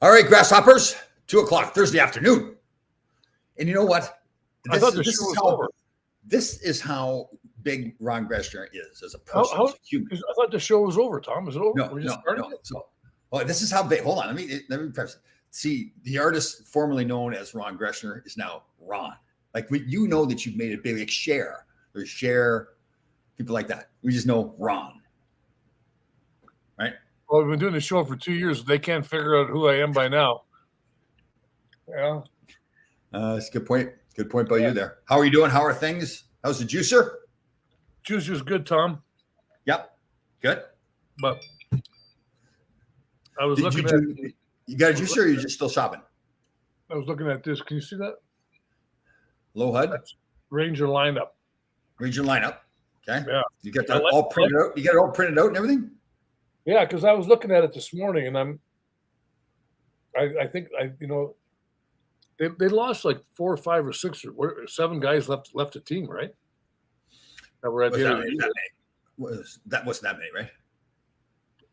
All right, grasshoppers, 2 o'clock Thursday afternoon. And you know what? I thought the show was over. This is how big Ron Greschner is as a person, as a human. I thought the show was over, Tom. Is it over? No. So, well, this is how big. Hold on. Let me preface it. See, the artist formerly known as Ron Greschner is now Ron. Like you know that you've made it big, like Cher. There's Cher, people like that. We just know Ron, right? Well, I've been doing the show for 2 years. They can't figure out who I am by now. Yeah. That's a good point. Good point by you there. How are you doing? How are things? How's the juicer? Juicer's good, Tom. Yep. Good. But I was looking at. You got a juicer or you're just still shopping? I was looking at this. Can you see that? Low HUD? That's Ranger lineup. Ranger lineup. Okay. Yeah. You got that all printed out? You got it all printed out and everything? Yeah, because I was looking at it this morning, and I think they lost like 4 or 5 or 6 or 7 guys left the team, right? That were at the end of the year. That wasn't that many, right?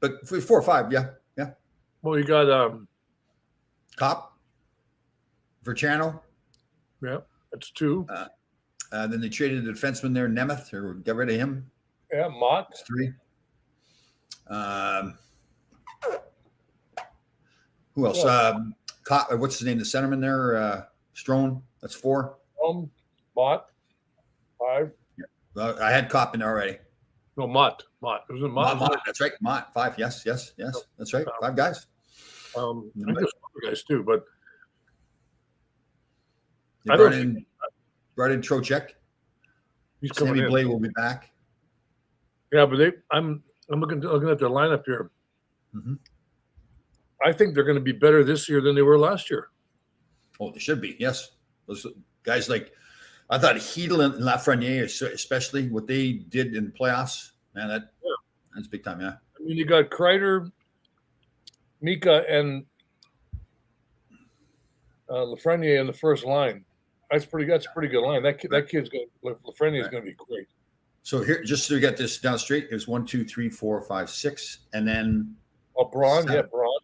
But 4 or 5, yeah. Well, you got Cop, Verchano. Yeah, that's 2. Then they traded the defenseman there, Nemeth, or got rid of him. Yeah, Mott. That's 3. Who else? Yeah. What's his name? The centerman there, Strone. That's 4. Mott. 5. Yeah. Well, I had Cop in there already. No, Mott. It was Mott. That's right. Mott. 5. Yes. That's right. 5 guys. I guess other guys too, but they brought in Trocheck. He's coming Sammy in. Blais will be back. Yeah, but I'm looking at their lineup here. Mm-hmm. I think they're going to be better this year than they were last year. Oh, they should be. Yes, those guys like I thought Hedl and Lafreniere, especially what they did in the playoffs. Man, that's big time. Yeah. I mean, you got Kreider, Mika, and Lafreniere in the first line. That's a pretty good line. That kid's going. Lafreniere is going to be great. So here, just so you get this down straight, there's 1, 2, 3, 4, 5, 6, and then Braun, 7. yeah, Braun.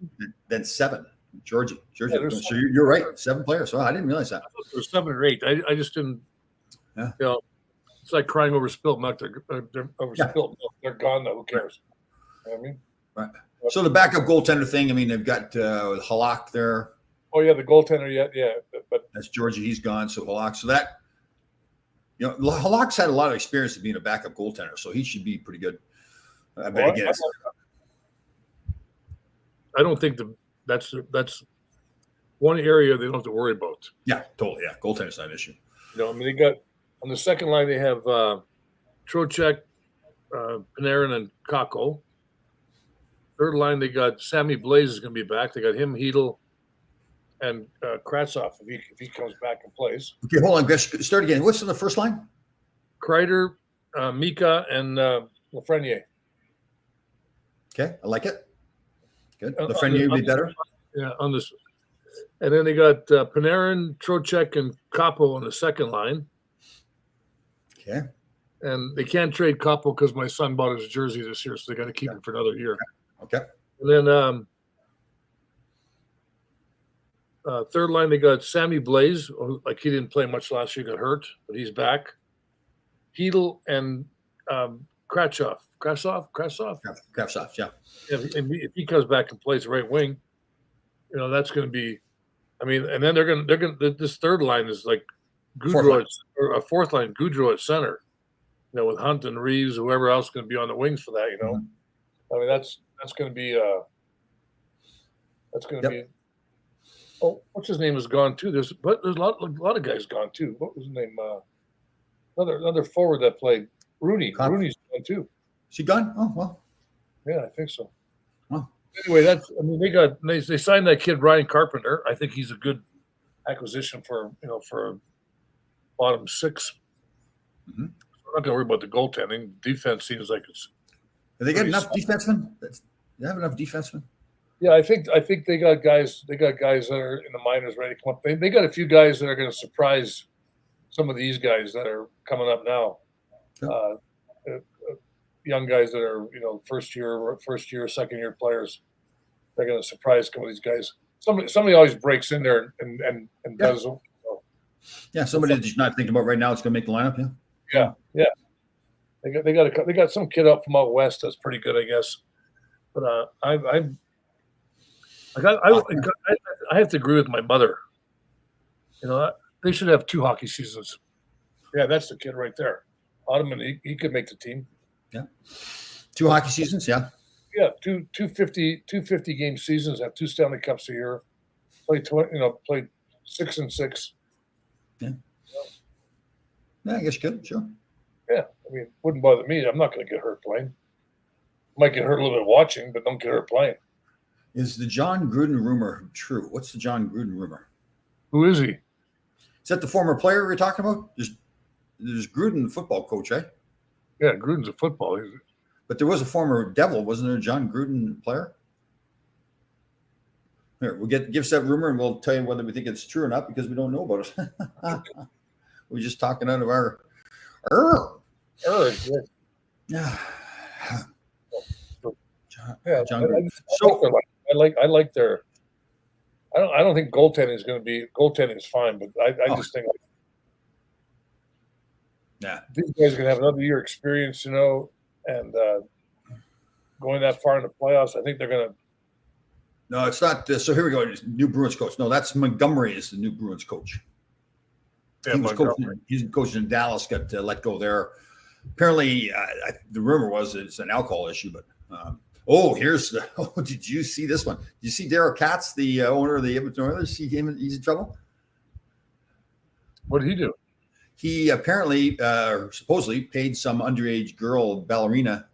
Then 7, Georgie. Yeah, so you're right, 7 players. So I didn't realize that. I thought there were 7 or 8. I just didn't. Yeah. You know, it's like crying over spilt milk. They're over spilt milk. They're gone now. Who cares? You know what I mean? Right. So the backup goaltender thing. I mean, they've got Halak there. Oh yeah, the goaltender. Yeah, but that's Georgie. He's gone. So Halak. So that. Halak's had a lot of experience of being a backup goaltender, so he should be pretty good. I don't think that's one area they don't have to worry about. Yeah, totally. Yeah, goaltender's not an issue. I mean, they got on the second line they have Trocheck, Panarin, and Kakko. Third line they got Sammy Blais is going to be back. They got him, Hedl, and Kravtsov if he comes back and plays. Okay, hold on. Start again. What's in the first line? Kreider, Mika, and Lafreniere. Okay, I like it. Good. Lafreniere would be better. Yeah, on this. And then they got Panarin, Trocheck, and Capo on the second line. Okay. And they can't trade Capo because my son bought his jersey this year, so they got to keep him for another year. Okay. And then third line, they got Sammy Blais. Like he didn't play much last year, got hurt, but he's back. Hedl and Kravtsov, yeah. If he comes back and plays right wing, that's going to be. I mean, and then they're going to. This third line is like Goudreau, or a fourth line, Goudreau at center. With Hunt and Reeves, whoever else is going to be on the wings for that. Mm-hmm. I mean, that's going to be. That's going to be. Oh, what's his name is gone too. There's a lot of guys gone too. What was his name? Another forward that played Rooney. Rooney's gone too. Is he gone? Oh well. Yeah, I think so. Well, anyway, they signed that kid Ryan Carpenter. I think he's a good acquisition for bottom 6. Mm-hmm. I'm not going to worry about the goaltending. Defense seems like it's. Have they got enough defensemen? They have enough defensemen. Yeah, I think they got guys. They got guys that are in the minors ready to come up. They got a few guys that are going to surprise some of these guys that are coming up now. Yeah. Young guys that are first year, second year players. They're going to surprise some of these guys. somebody always breaks in there and does. Yeah, somebody that you're not thinking about right now is going to make the lineup. Yeah. They got some kid up from out west that's pretty good, I guess. But I have to agree with my mother. They should have 2 hockey seasons. Yeah, that's the kid right there. Ottoman, he could make the team. Yeah, 2 hockey seasons. Yeah, yeah, 250 game seasons, have 2 Stanley Cups a year, play 6 and 6. Yeah, I guess you could, sure. Yeah, I mean, wouldn't bother me. I'm not going to get hurt playing. Might get hurt a little bit watching, but don't get hurt playing. Is the John Gruden rumor true? What's the John Gruden rumor? Who is he? Is that the former player we're talking about? There's Gruden, the football coach, right? Yeah, Gruden's a football. But there was a former Devil, wasn't there? A John Gruden player. Here, we'll give us that rumor, and we'll tell you whether we think it's true or not because we don't know about it. We're just talking out of our. Yeah. John Gruden. So I like their. I don't think goaltending is going to be goaltending is fine, but I just think these guys are going to have another year experience, and going that far in the playoffs. I think they're going to. No, it's not. So here we go. New Bruins coach. No, that's Montgomery is the new Bruins coach. Yeah, he's coaching in Dallas. Got let go there. Apparently, the rumor was it's an alcohol issue, but. Here's the. Oh, did you see this one? Did you see Daryl Katz, the owner of the Edmonton Oilers? See him? He's in trouble. What did he do? He apparently, supposedly, paid some underage girl ballerina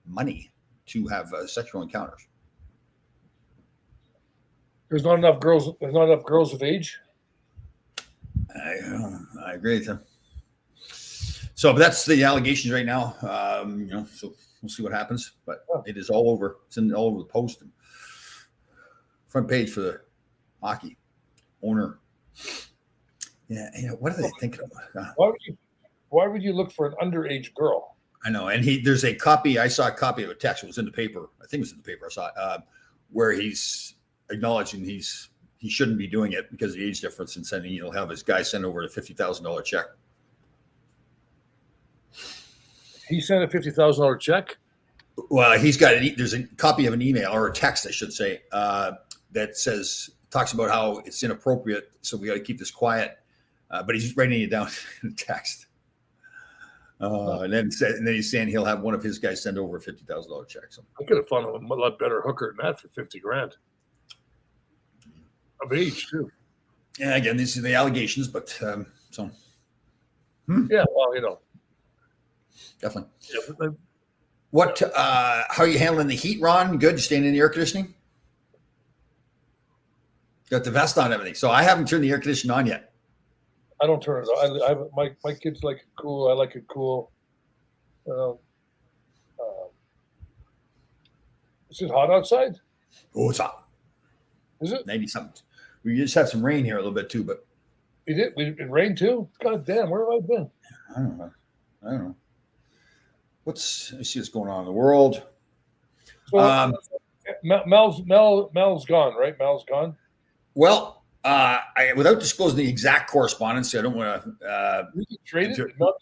money to have sexual encounters. There's not enough girls. There's not enough girls of age. I agree with him. So, but that's the allegations right now. So. We'll see what happens, but it is all over. It's all over the Post and front page for the hockey owner. Yeah, what are they thinking about? Why would you look for an underage girl? I know, and there's a copy. I saw a copy of a text. It was in the paper. I think it was in the paper. I saw it, where he's acknowledging he shouldn't be doing it because of the age difference, and sending he'll have his guy send over a $50,000 check. He sent a $50,000 check. Well, there's a copy of an email or a text, I should say, that talks about how it's inappropriate. So we got to keep this quiet. But he's writing it down in a text. And then he's saying he'll have one of his guys send over a $50,000 check. So I could have found a lot better hooker than that for $50,000 of age too. Yeah, again, these are the allegations, but so. Yeah, well, definitely. Yeah, how are you handling the heat, Ron? Good. You staying in the air conditioning? Got the vest on and everything. So I haven't turned the air conditioning on yet. I don't turn it on. My kids like it cool. I like it cool. Is it hot outside? Oh, it's hot. Is it? 90-something. We just had some rain here a little bit too, but it rained too? God damn, where have I been? I don't know. Let me see what's going on in the world. So Mel's gone, right? Mel's gone. Well, without disclosing the exact correspondence, I don't want to.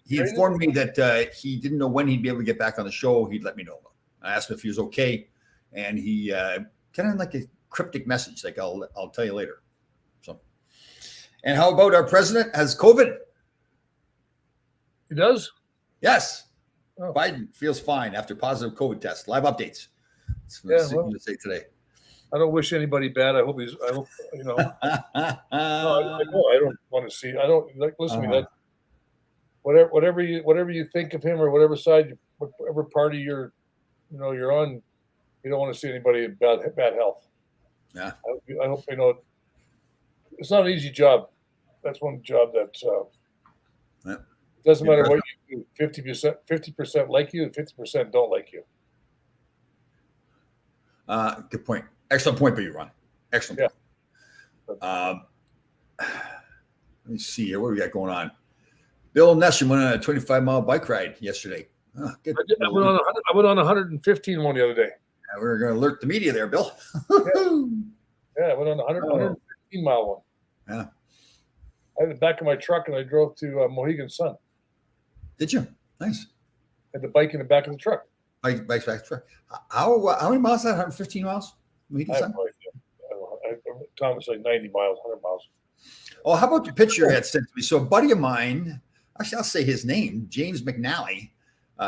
He informed me that he didn't know when he'd be able to get back on the show. He'd let me know. I asked him if he was okay, and he kind of like a cryptic message, like I'll tell you later. So, and how about our president has COVID? He does? Yes. Oh. Biden feels fine after positive COVID test. Live updates. That's what I'm going to say today. I don't wish anybody bad. I hope no, I don't want to see. I don't like. Listen to me. That whatever you think of him or whatever side, whatever party you're on, you don't want to see anybody in bad health. Yeah. I hope it's not an easy job. That's one job that's. Yeah. Doesn't matter what you do. 50% like you, and 50% don't like you. Good point. Excellent point by you, Ron. Excellent. Yeah. Let me see here. What do we got going on? Bill Nessum went on a 25-mile bike ride yesterday. Oh, good. I went on 115 one the other day. We're going to alert the media there, Bill. Yeah. Yeah, I went on a 115-mile one. Yeah. I had the back of my truck and I drove to Mohegan Sun. Did you? Nice. Had the bike in the back of the truck. Bikes back truck. How many miles is that? 115 miles? I have no idea. Tom was like 90 miles, 100 miles. Oh, how about the picture you had sent to me? So a buddy of mine, actually I'll say his name, James McNally,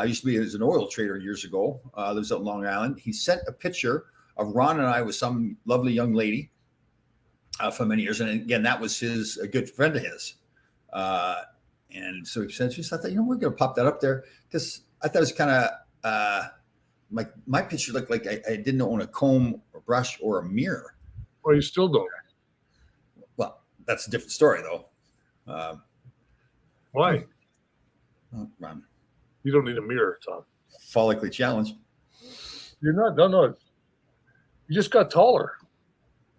used to be as an oil trader years ago, lives out in Long Island. He sent a picture of Ron and I with some lovely young lady for many years. And again, that was a good friend of his. And so he said, I thought, we're going to pop that up there because I thought it was kind of like my picture looked like I didn't own a comb or brush or a mirror. Well, you still don't. Well, that's a different story, though. Why? I'm You don't need a mirror, Tom. follically challenged. You're not. No. You just got taller.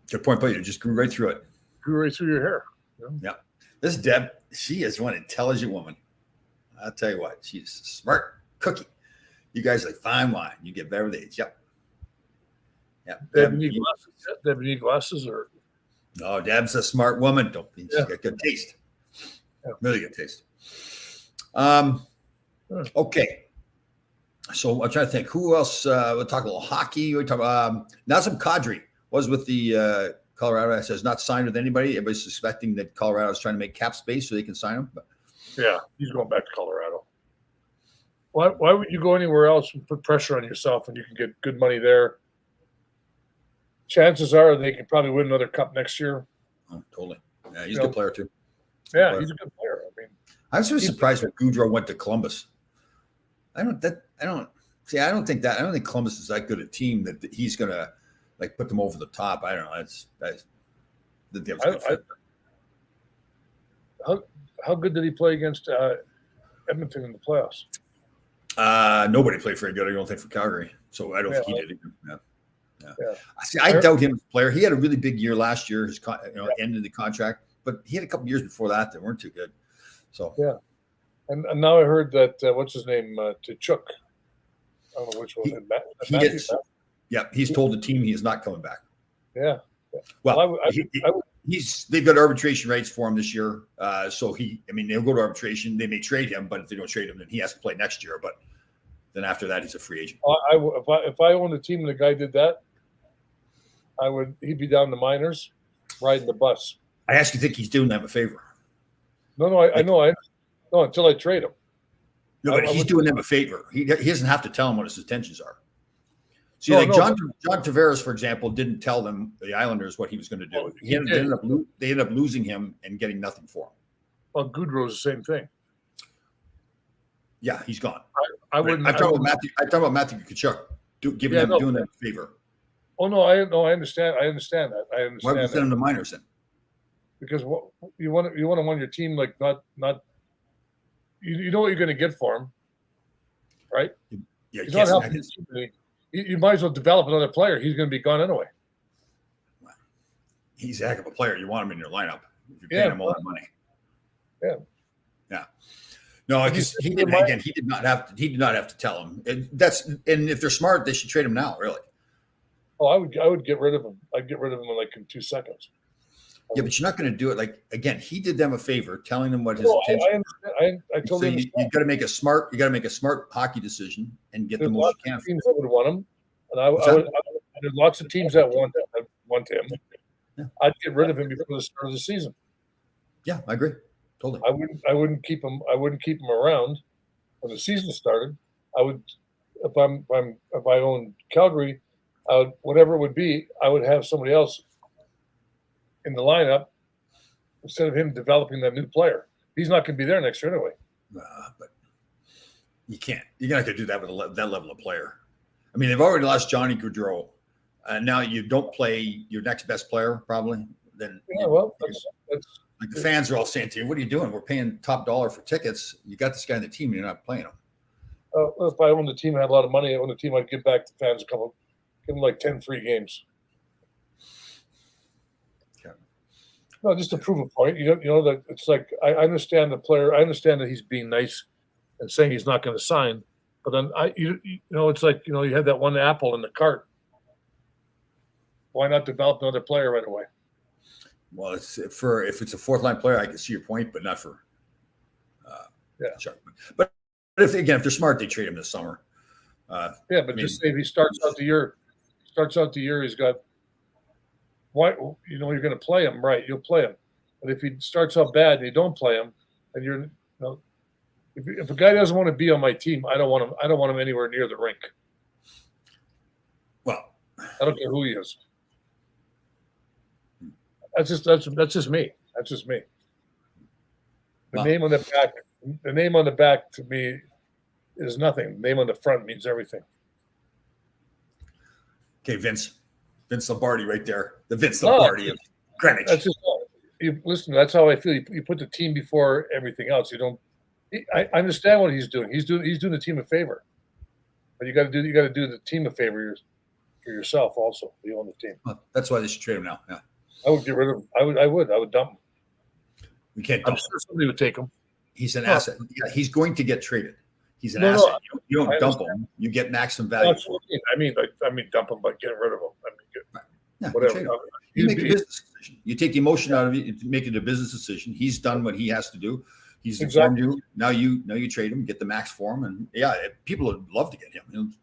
Good point, but you just grew right through it. Grew right through your hair. Yeah. This Deb, she is one intelligent woman. I'll tell you what, she's a smart cookie. You guys like fine wine. You get better with age. Yep. Deb, you need glasses? Deb, you need glasses or? No, Deb's a smart woman. She's got good taste. Yeah. Really good taste. Okay. So I'm trying to think who else. We'll talk a little hockey. We talk Nazem Kadri was with the Colorado. It says not signed with anybody. Everybody's suspecting that Colorado is trying to make cap space so they can sign him. But yeah, he's going back to Colorado. Why would you go anywhere else and put pressure on yourself when you can get good money there? Chances are they could probably win another cup next year. Oh, totally. Yeah, he's a good player too. He's a good player. I mean, I was really surprised when Goudreau went to Columbus. I don't think Columbus is that good a team that he's gonna like put them over the top. I don't know. How good did he play against Edmonton in the playoffs? Nobody played very good. I don't think for Calgary, so I don't think he did either. Yeah. See, I doubt him as a player. He had a really big year last year. His ended the contract, but he had a couple years before that weren't too good. So yeah, and now I heard that what's his name Tkachuk. I don't know which one. He's told the team he is not coming back. Yeah. Well, they've got arbitration rights for him this year. So they'll go to arbitration. They may trade him, but if they don't trade him, then he has to play next year. But then after that, he's a free agent. If I owned a team and the guy did that, he'd be down the minors, riding the bus. I actually think he's doing them a favor. No, I know. No, until I trade him. No, but he's doing them a favor. He doesn't have to tell them what his intentions are. See, John Tavares, for example, didn't tell them, the Islanders, what he was going to do. They ended up losing him and getting nothing for him. Well, Goudreau's the same thing. Yeah, he's gone. I'm talking about Matthew Tkachuk doing them a favor. Oh no, I understand. I understand that. Why would you send him to minors then? Because you want him on your team, like not. You know what you're going to get for him, right? Yeah, he's not helping his team. You might as well develop another player. He's going to be gone anyway. He's a heck of a player. You want him in your lineup if you're paying him all that money. Yeah. No, because he did not have to tell him. And if they're smart, they should trade him now. Really. Oh, I would get rid of him. I'd get rid of him in 2 seconds. Yeah, but you're not going to do it. Like again, he did them a favor, telling them what his intention. I totally understand. You got to make a smart. You got to make a smart hockey decision and get the most you can. Teams that would want him, and there's lots of teams that want him. Yeah. I'd get rid of him before the start of the season. Yeah, I agree. Totally. I wouldn't keep him. I wouldn't keep him around when the season started. I would, if I owned Calgary, I would, whatever it would be, I would have somebody else in the lineup instead of him developing that new player. He's not going to be there next year anyway. But you can't. You're not going to do that with that level of player. I mean, they've already lost Johnny Gaudreau. Now you don't play your next best player, probably. Then that's like the fans are all saying to you, "What are you doing? We're paying top dollar for tickets. You got this guy on the team, and you're not playing him." If I owned the team, I had a lot of money. I owned the team, I'd give back to fans give them like 10 free games. No, just to prove a point. You know that it's like I understand the player. I understand that he's being nice and saying he's not going to sign, but then it's like you had that one apple in the cart. why not develop another player right away? Well, it's for if it's a fourth line player, I can see your point, but not for Chuck. But if they're smart, they trade him this summer. Yeah, but just say if he starts out the year, he's got why you're going to play him, right? You'll play him, but if he starts out bad and you don't play him, and if a guy doesn't want to be on my team, I don't want him. I don't want him anywhere near the rink. Well, I don't care who he is. That's just me. That's just me. The name on the back to me is nothing. The name on the front means everything. Okay, Vince Lombardi, right there. The Vince Lombardi of Greenwich. That's just listen. That's how I feel. You put the team before everything else. You don't. I understand what he's doing. He's doing the team a favor, but you got to do the team a favor for yourself also. You own the team. Well, that's why they should trade him now. Yeah, I would get rid of him. I would dump him. We can't. I'm sure somebody would take him. He's an asset. Yeah, he's going to get traded. He's an asset. You don't dump him. You get maximum value. I mean, dump him by getting rid of him. Whatever. You make a business decision. You take the emotion out of it. You make it a business decision. He's done what he has to do. He's informed you. Now you trade him, get the max for him, and people would love to get him.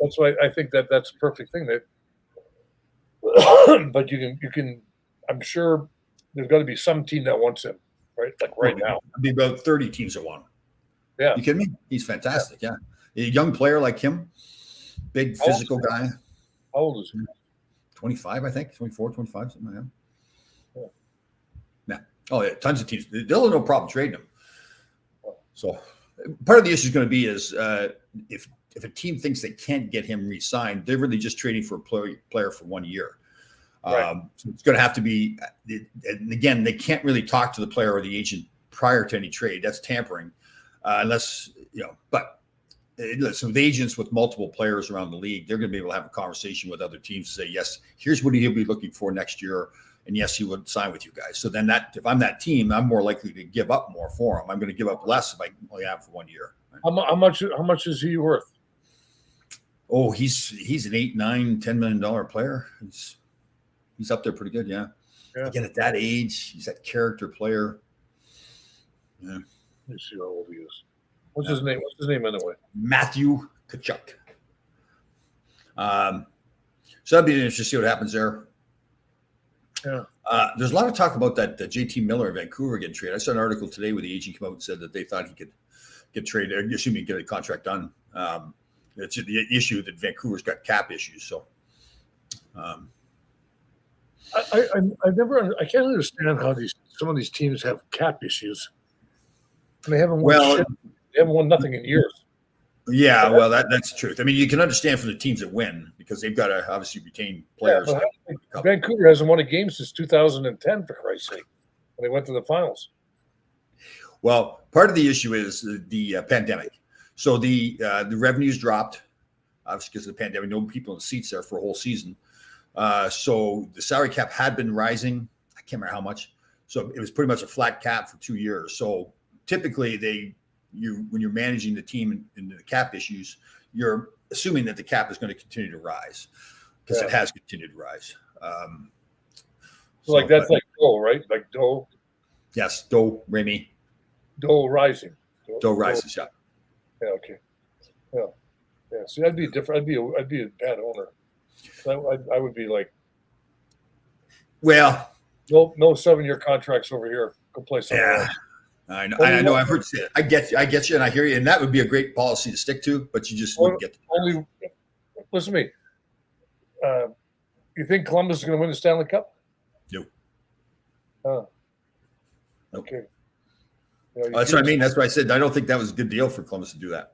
That's why I think that's a perfect thing. But you can. I'm sure there's got to be some team that wants him, right? Like now, it'd be about 30 teams that want him. Yeah, you kidding me? He's fantastic. Yeah, a young player like him, big physical guy. How old is he? 25, I think. 24, 25, something like that. Yeah. Oh, yeah. Tons of teams. They'll have no problem trading him. So part of the issue is going to be is if a team thinks they can't get him re-signed, they're really just trading for a player for 1 year. Right. So it's going to have to be, and again, they can't really talk to the player or the agent prior to any trade. That's tampering, unless, but so the agents with multiple players around the league, they're going to be able to have a conversation with other teams to say, yes, here's what he'll be looking for next year. And yes, he would sign with you guys. So then if I'm that team, I'm more likely to give up more for him. I'm going to give up less if I only have him for 1 year. Right? How much is he worth? Oh, he's an $8, $9, $10 million player. He's up there pretty good. Yeah. Again, at that age, he's that character player. Yeah. Let me see how old he is. What's his name? What's his name anyway? Matthew Tkachuk. So that'd be interesting to see what happens there. Yeah. There's a lot of talk about that JT Miller in Vancouver getting traded. I saw an article today where the agent came out and said that they thought he could get traded, assuming get a contract done. It's the issue that Vancouver's got cap issues. So I can't understand how some of these teams have cap issues. And they haven't won nothing in years. Yeah, well, that's the truth. I mean, you can understand from the teams that win because they've got to obviously retain players. Vancouver hasn't won a game since 2010, for Christ's sake, when they went to the finals. Well, part of the issue is the pandemic. So the revenues dropped, obviously because of the pandemic. No people in the seats there for a whole season. So the salary cap had been rising. I can't remember how much. So it was pretty much a flat cap for 2 years. So typically when you're managing the team in the cap issues, you're assuming that the cap is going to continue to rise because it has continued to rise. That's like Doe, right? Like Doe. Yes, Doe, Remy. Doe rising. Doe rises, yeah. Yeah. Okay. Yeah. Yeah. See, I'd be different. I'd be a bad owner. I would be like, well, no 7-year contracts over here. Go play somewhere else. I know. I've heard you say it. I get you, and I hear you. And that would be a great policy to stick to, but you just wouldn't get the listen to me. You think Columbus is going to win the Stanley Cup? No. Okay. That's what I mean. That's why I said I don't think that was a good deal for Columbus to do that.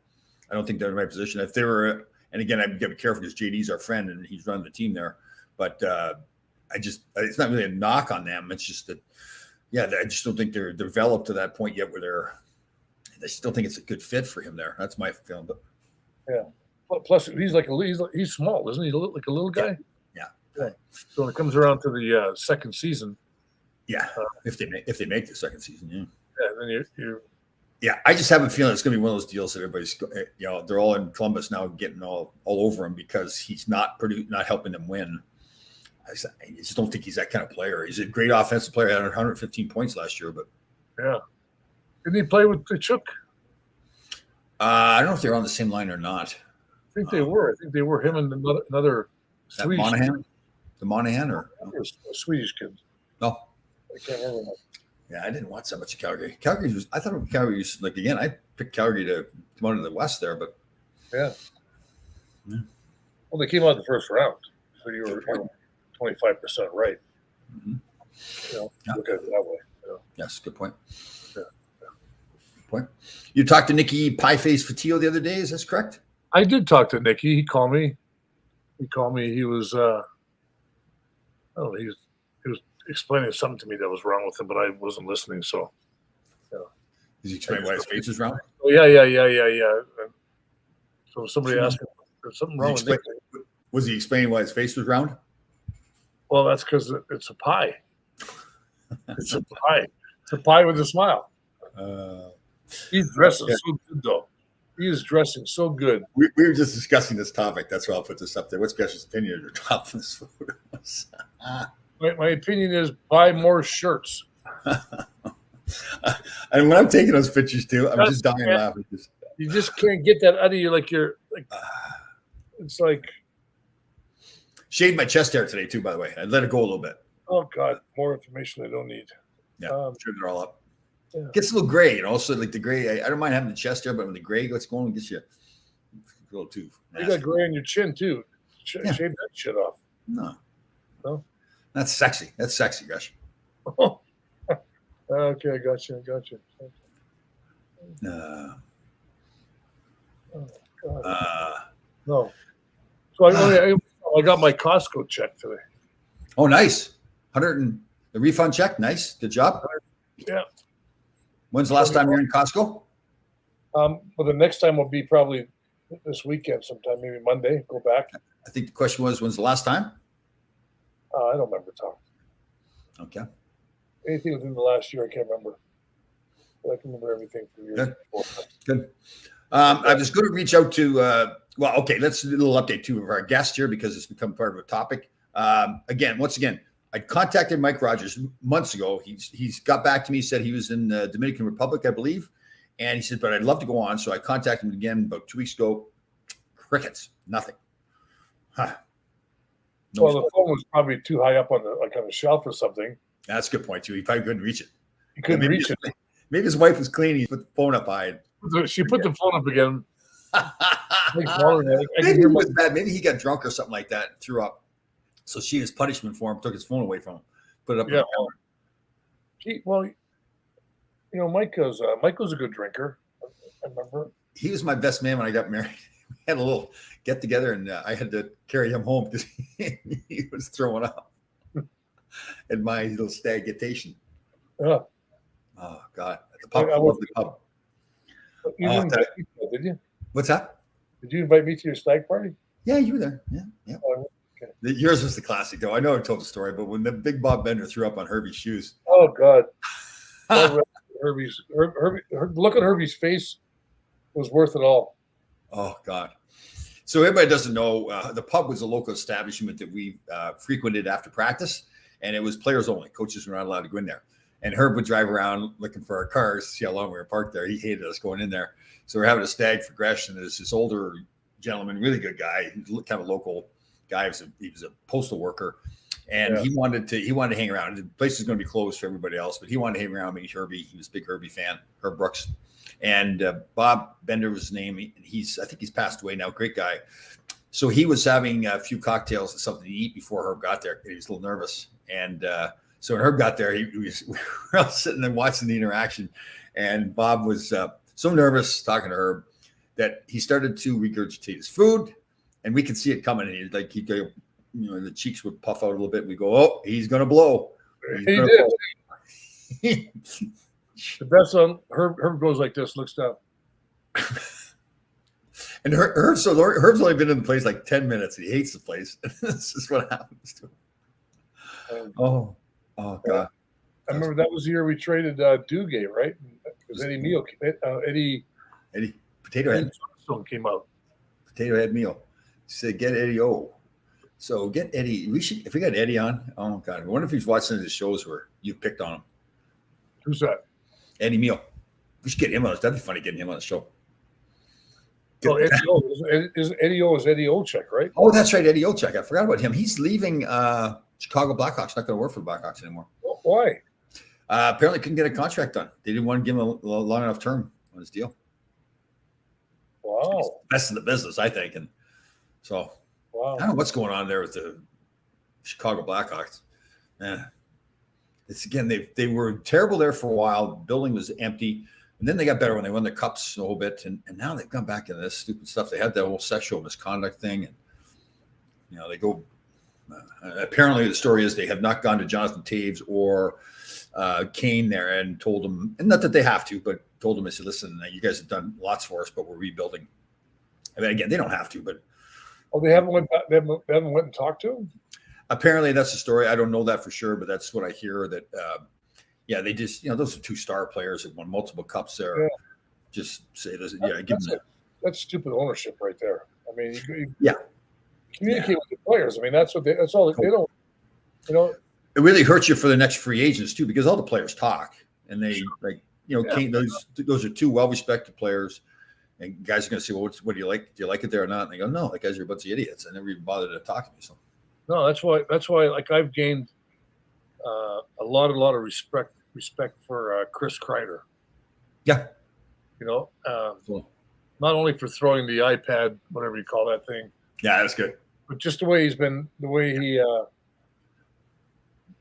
I don't think they're in the right position. If they were, and again, I've got to be careful because JD's our friend and he's running the team there. But it's not really a knock on them. It's just that, I just don't think they're developed to that point yet where they still think it's a good fit for him there. That's my feeling. But plus he's small, isn't he? Like a little guy. Yeah. So when it comes around to the second season, if they make the second season, then Yeah, I just have a feeling it's going to be one of those deals that everybody's, they're all in Columbus now, getting all over him because he's not helping them win. I just don't think he's that kind of player. He's a great offensive player. He had 115 points last year, but yeah, didn't he play with Tkachuk? I don't know if they're on the same line or not. I think they were. I think they were him and another Swedish Monahan, the Monahan, or a Swedish kid. No, I can't remember. Yeah, I didn't watch that much of Calgary. I thought Calgary was like, again, I picked Calgary to come out of the West there, but yeah. Well, they came out the first round, so you were 25% right. Look at it that way. Yes, good point. Yeah. Good point. You talked to Nicky Pieface Fatillo the other day. Is this correct? I did talk to Nicky. He called me. He was, he was explaining something to me that was wrong with him, but I wasn't listening. So, Did he explain why his face was round? Oh yeah. So somebody asked him, "There's something wrong with Nicky." Was he explaining why his face was round? Well, that's because it's a pie. It's a pie. It's a pie with a smile. He's dressing so good, though. He is dressing so good. We were just discussing this topic. That's why I'll put this up there. What's Gretchen's opinion of your top of this photos? My opinion is buy more shirts. And when I'm taking those pictures too, I'm just dying laughing. You just can't get that out of you. It's like. Shaved my chest hair today too, by the way. I let it go a little bit. Oh God, more information I don't need. Yeah, trim it all up. Yeah. Gets a little gray, also like the gray. I don't mind having the chest hair, but when the gray gets going, it gets you a little too nasty. You got gray on your chin too. Shave that shit off. No, that's sexy. That's sexy, Gresh. Oh. Okay, I got you. No. Oh, God. No. So I got my Costco check today. Oh, nice. The refund check. Nice. Good job. Yeah. When's the last time you're in Costco? Well, the next time will be probably this weekend sometime, maybe Monday. Go back. I think the question was, when's the last time? I don't remember, Tom. Okay. Anything within the last year, I can't remember. But I can remember everything from years before. Good. I was going to reach out to, let's do a little update too of our guest here because it's become part of a topic. Once again, I contacted Mike Rogers months ago. He's got back to me, said he was in the Dominican Republic, I believe. And he said, but I'd love to go on. So I contacted him again about 2 weeks ago. Crickets, nothing. Huh. No, the phone was probably too high up on the shelf or something. That's a good point too. He probably couldn't reach it. He couldn't reach it. Maybe his wife was cleaning. He put the phone up high. She put the phone up again. Maybe he was bad. Maybe he got drunk or something like that and threw up. So she, as punishment for him, took his phone away from him, put it up on the counter. Michael's a good drinker. I remember. He was my best man when I got married. We had a little get together, and I had to carry him home because he was throwing up at my little stagitation. Yeah. Oh God! At the pub, the pub. You didn't invite me, did you? What's that? Did you invite me to your stag party? Yeah, you were there. Yeah. Oh, okay. Yours was the classic, though. I know I told the story, but when the big Bob Bender threw up on Herbie's shoes. Oh God! Look at Herbie's face was worth it all. Oh God! So everybody doesn't know the pub was a local establishment that we frequented after practice, and it was players only. Coaches were not allowed to go in there. And Herb would drive around looking for our cars, see how long we were parked there. He hated us going in there. So we're having a stag for Gresh, and there's this older gentleman, really good guy, kind of local guy. He was a postal worker, and he wanted to hang around. The place is going to be closed for everybody else, but he wanted to hang around, meet Herbie. He was a big Herbie fan, Herb Brooks. And Bob Bender was his name. I think he's passed away now. Great guy. So he was having a few cocktails and something to eat before Herb got there. He was a little nervous. And so when Herb got there, we were all sitting there watching the interaction. And Bob was so nervous talking to Herb that he started to regurgitate his food. And we could see it coming. And he'd go, the cheeks would puff out a little bit. We go, oh, he's going to blow. He did. The best one, Herb goes like this, looks down. And Herb's only been in the place like 10 minutes. And he hates the place. This is what happens to him. Oh God! I remember that was the year we traded Duguay, right? Because Eddie Potato Head. Johnstone came out. Potato Head meal. Said get Eddie O. So get Eddie. We should, if we got Eddie on. Oh God, I wonder if he's watching the shows where you picked on him. Who's that? Eddie Meal. We should get him on. That'd be funny getting him on the show. Oh, Eddie O is Eddie Olczyk, right? Oh, that's right, Eddie Olczyk. I forgot about him. He's leaving Chicago Blackhawks. Not going to work for the Blackhawks anymore. Why? Apparently, couldn't get a contract done. They didn't want to give him a long enough term on his deal. Wow. He's the best in the business, I think. And so, wow. I don't know what's going on there with the Chicago Blackhawks. It's again, they were terrible there for a while. The building was empty. And then they got better when they won the cups a little bit. And now they've gone back into this stupid stuff. They had that whole sexual misconduct thing. And, they go. Apparently, the story is they have not gone to Jonathan Taves or Kane there and told them, and not that they have to, but told them, I said, listen, you guys have done lots for us, but we're rebuilding. I mean, again, they don't have to, but. Oh, they haven't went and talked to him? Apparently, that's the story. I don't know that for sure, but that's what I hear that. They just, those are two star players that won multiple cups there. Yeah. Just say this. That's stupid ownership right there. I mean, you communicate with the players. I mean, that's all they don't, It really hurts you for the next free agents too, because all the players talk and they Kane, those are two well-respected players. And guys are going to say, well, what do you like? Do you like it there or not? And they go, no, the guys are a bunch of idiots. I never even bothered to talk to me. So. No, that's why like I've gained a lot of respect for Chris Kreider. Yeah. Cool. Not only for throwing the iPad, whatever you call that thing. Yeah, that's good. But just the way he's been, the way he,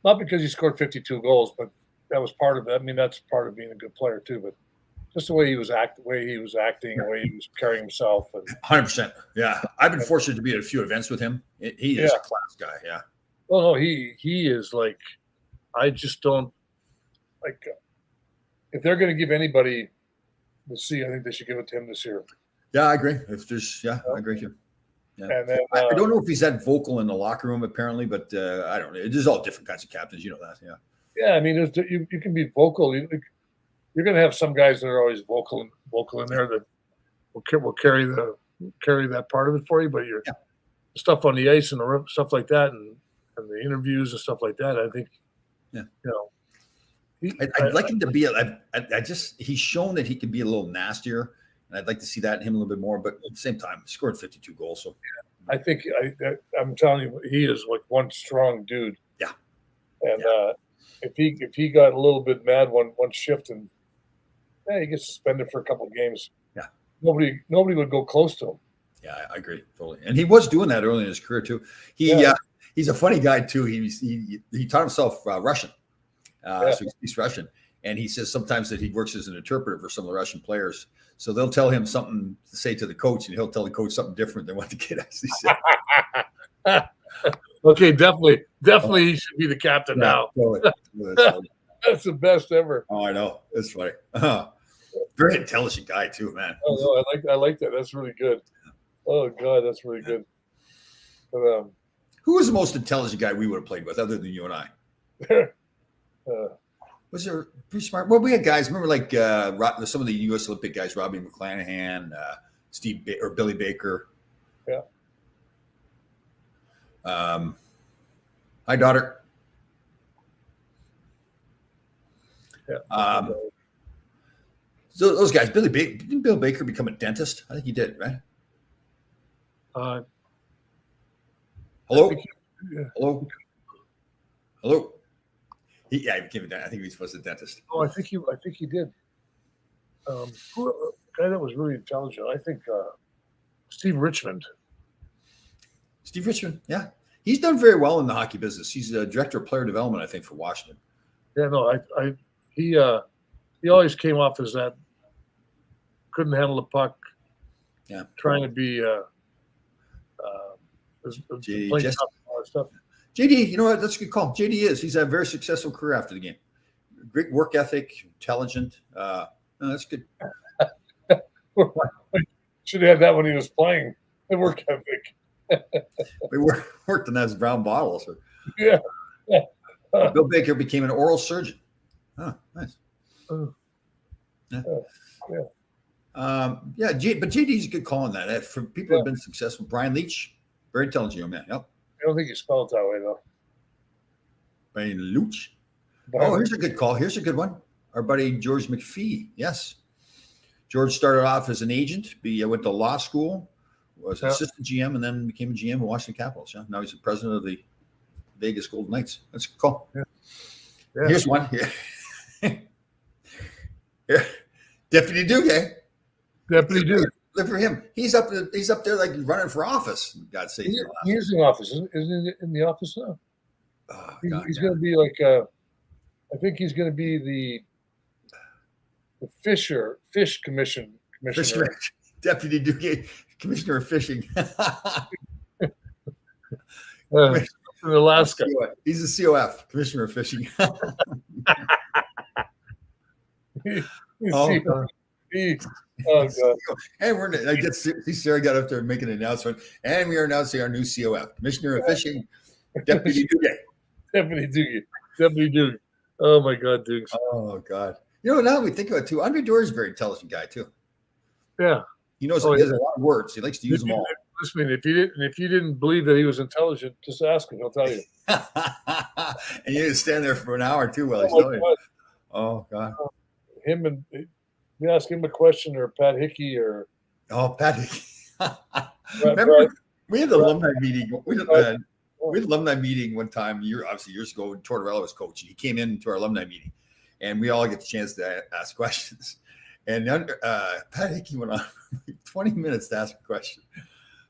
not because he scored 52 goals, but that was part of it. I mean, that's part of being a good player too, but just the way he was acting, the way he was carrying himself. 100%. Yeah. I've been fortunate to be at a few events with him. He is a class guy. Yeah. Well, no, he is like, I just don't like, if they're going to give anybody the C, I think they should give it to him this year. Yeah, I agree. If there's, I agree with you. Yeah. And then, I don't know if he's that vocal in the locker room, apparently, but I don't know. There's all different kinds of captains. You know that. Yeah. Yeah. I mean, you can be vocal. You're going to have some guys that are always vocal in there that will carry that part of it for you. But your stuff on the ice and the stuff like that, and the interviews and stuff like that, I think, I'd like him to be. He's shown that he can be a little nastier, and I'd like to see that in him a little bit more. But at the same time, he scored 52 goals. So I think I'm telling you, he is like one strong dude. Yeah, and if he got a little bit mad one shift and he gets suspended for a couple of games, nobody would go close to him. Yeah, I agree totally. And he was doing that early in his career too. He's a funny guy too. He taught himself Russian. So he speaks Russian, and he says sometimes that he works as an interpreter for some of the Russian players. So they'll tell him something to say to the coach, and he'll tell the coach something different than what the kid actually said. Okay, definitely, he should be the captain now. Totally. That's the best ever. Oh, I know. It's funny. Very intelligent guy too, man. Oh no, I like that. That's really good. Oh God, that's really good. But, who was the most intelligent guy we would have played with, other than you and I? Was there pretty smart? Well, we had guys. Remember, like some of the U.S. Olympic guys, Robbie McClanahan, or Billy Baker. Yeah. Hi, daughter. Yeah. So those guys, didn't Bill Baker become a dentist? I think he did, right? Hello. Hello. He became a dentist. I think he was supposed to be a dentist. Oh, I think he did. Guy that was really intelligent. I think Steve Richmond. Steve Richmond, yeah, he's done very well in the hockey business. He's a director of player development, I think, for Washington. Yeah, no, he always came off as that couldn't handle the puck. Yeah, trying to be stuff. JD, you know what? That's a good call. JD he's had a very successful career after the game. Great work ethic, intelligent. No, that's good. Should have had that when he was playing. The work ethic. We worked on those brown bottles. Yeah. Bill Baker became an oral surgeon. Oh, nice. But JD's a good call on that. For people who have been successful, Brian Leach, very intelligent young man. Yep. I don't think you spell it that way though. Brian Leach. Oh, here's a good call. Here's a good one. Our buddy George McPhee. Yes. George started off as an agent. He went to law school, was an assistant GM, and then became a GM of Washington Capitals. Yeah. Now he's the president of the Vegas Golden Knights. That's a good call. Yeah. Here's one. Here. Deputy Duguay. Deputy Duguay. Look for him. He's up there like running for office. God save him. He's in office. Isn't he in the office now? Oh, he's going to be like I think he's going to be the fish commissioner. Deputy Duguay, commissioner of fishing. In Alaska. He's a COF, commissioner of fishing. Oh God. And I get Sarah got up there and making an announcement, and we are announcing our new COF, commissioner of fishing, Deputy Duguay. Deputy Duguay. Oh my God, Dukes. Oh God. Now we think about it too. Andre Dorr is a very intelligent guy too. Yeah. He knows he has a lot of words. He likes to use them all. Listen, if you didn't believe that he was intelligent, just ask him. He'll tell you. And you just stand there for an hour too while he's telling you. Oh God. You ask him a question, or Pat Hickey, or Pat Hickey. Remember, we had the alumni meeting. We had alumni meeting one time, years ago, when Tortorella was coaching. He came into our alumni meeting, and we all get the chance to ask questions. And Pat Hickey went on 20 minutes to ask a question.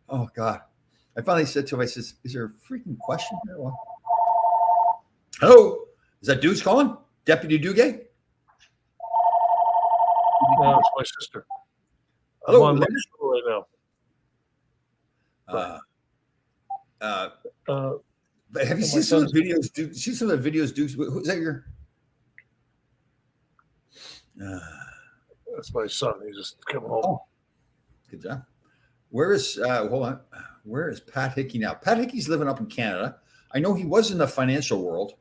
Oh God! I finally said to him, "I says, is there a freaking question here?" Hello, is that Dukes calling? Deputy Duguay? No, it's my sister. Hello, I'm on right now. Have you seen some of the videos? See some of the videos, Dukes? Who's that? That's my son. He just come home. Oh, good job. Where is Pat Hickey now? Pat Hickey's living up in Canada. I know he was in the financial world,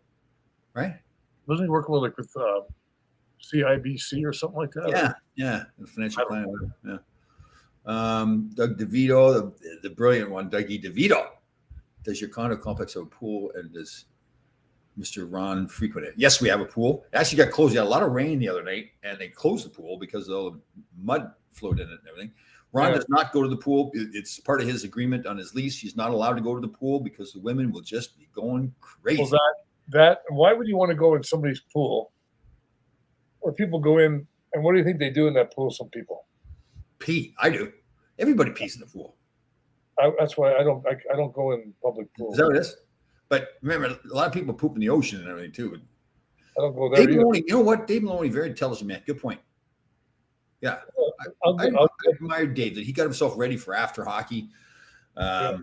right? Wasn't he working with CIBC or something like that? Yeah, the financial planning. Yeah. Doug DeVito, the brilliant one, Dougie DeVito. Does your condo complex have a pool, and does Mr. Ron frequent it? Yes, we have a pool. It actually got closed. We had a lot of rain the other night, and they closed the pool because all the mud flowed in it and everything. Ron does not go to the pool. It's part of his agreement on his lease. He's not allowed to go to the pool because the women will just be going crazy. Well, why would you want to go in somebody's pool, where people go in, and what do you think they do in that pool? Some people pee. I do. Everybody pees in the pool. That's why I don't go in public pools. Is that what it is? But remember, a lot of people poop in the ocean and everything too. I don't go there. Dave Maloney, you know what? Dave Maloney, very intelligent man. Good point. Yeah. I admire Dave that he got himself ready for after hockey. Yeah,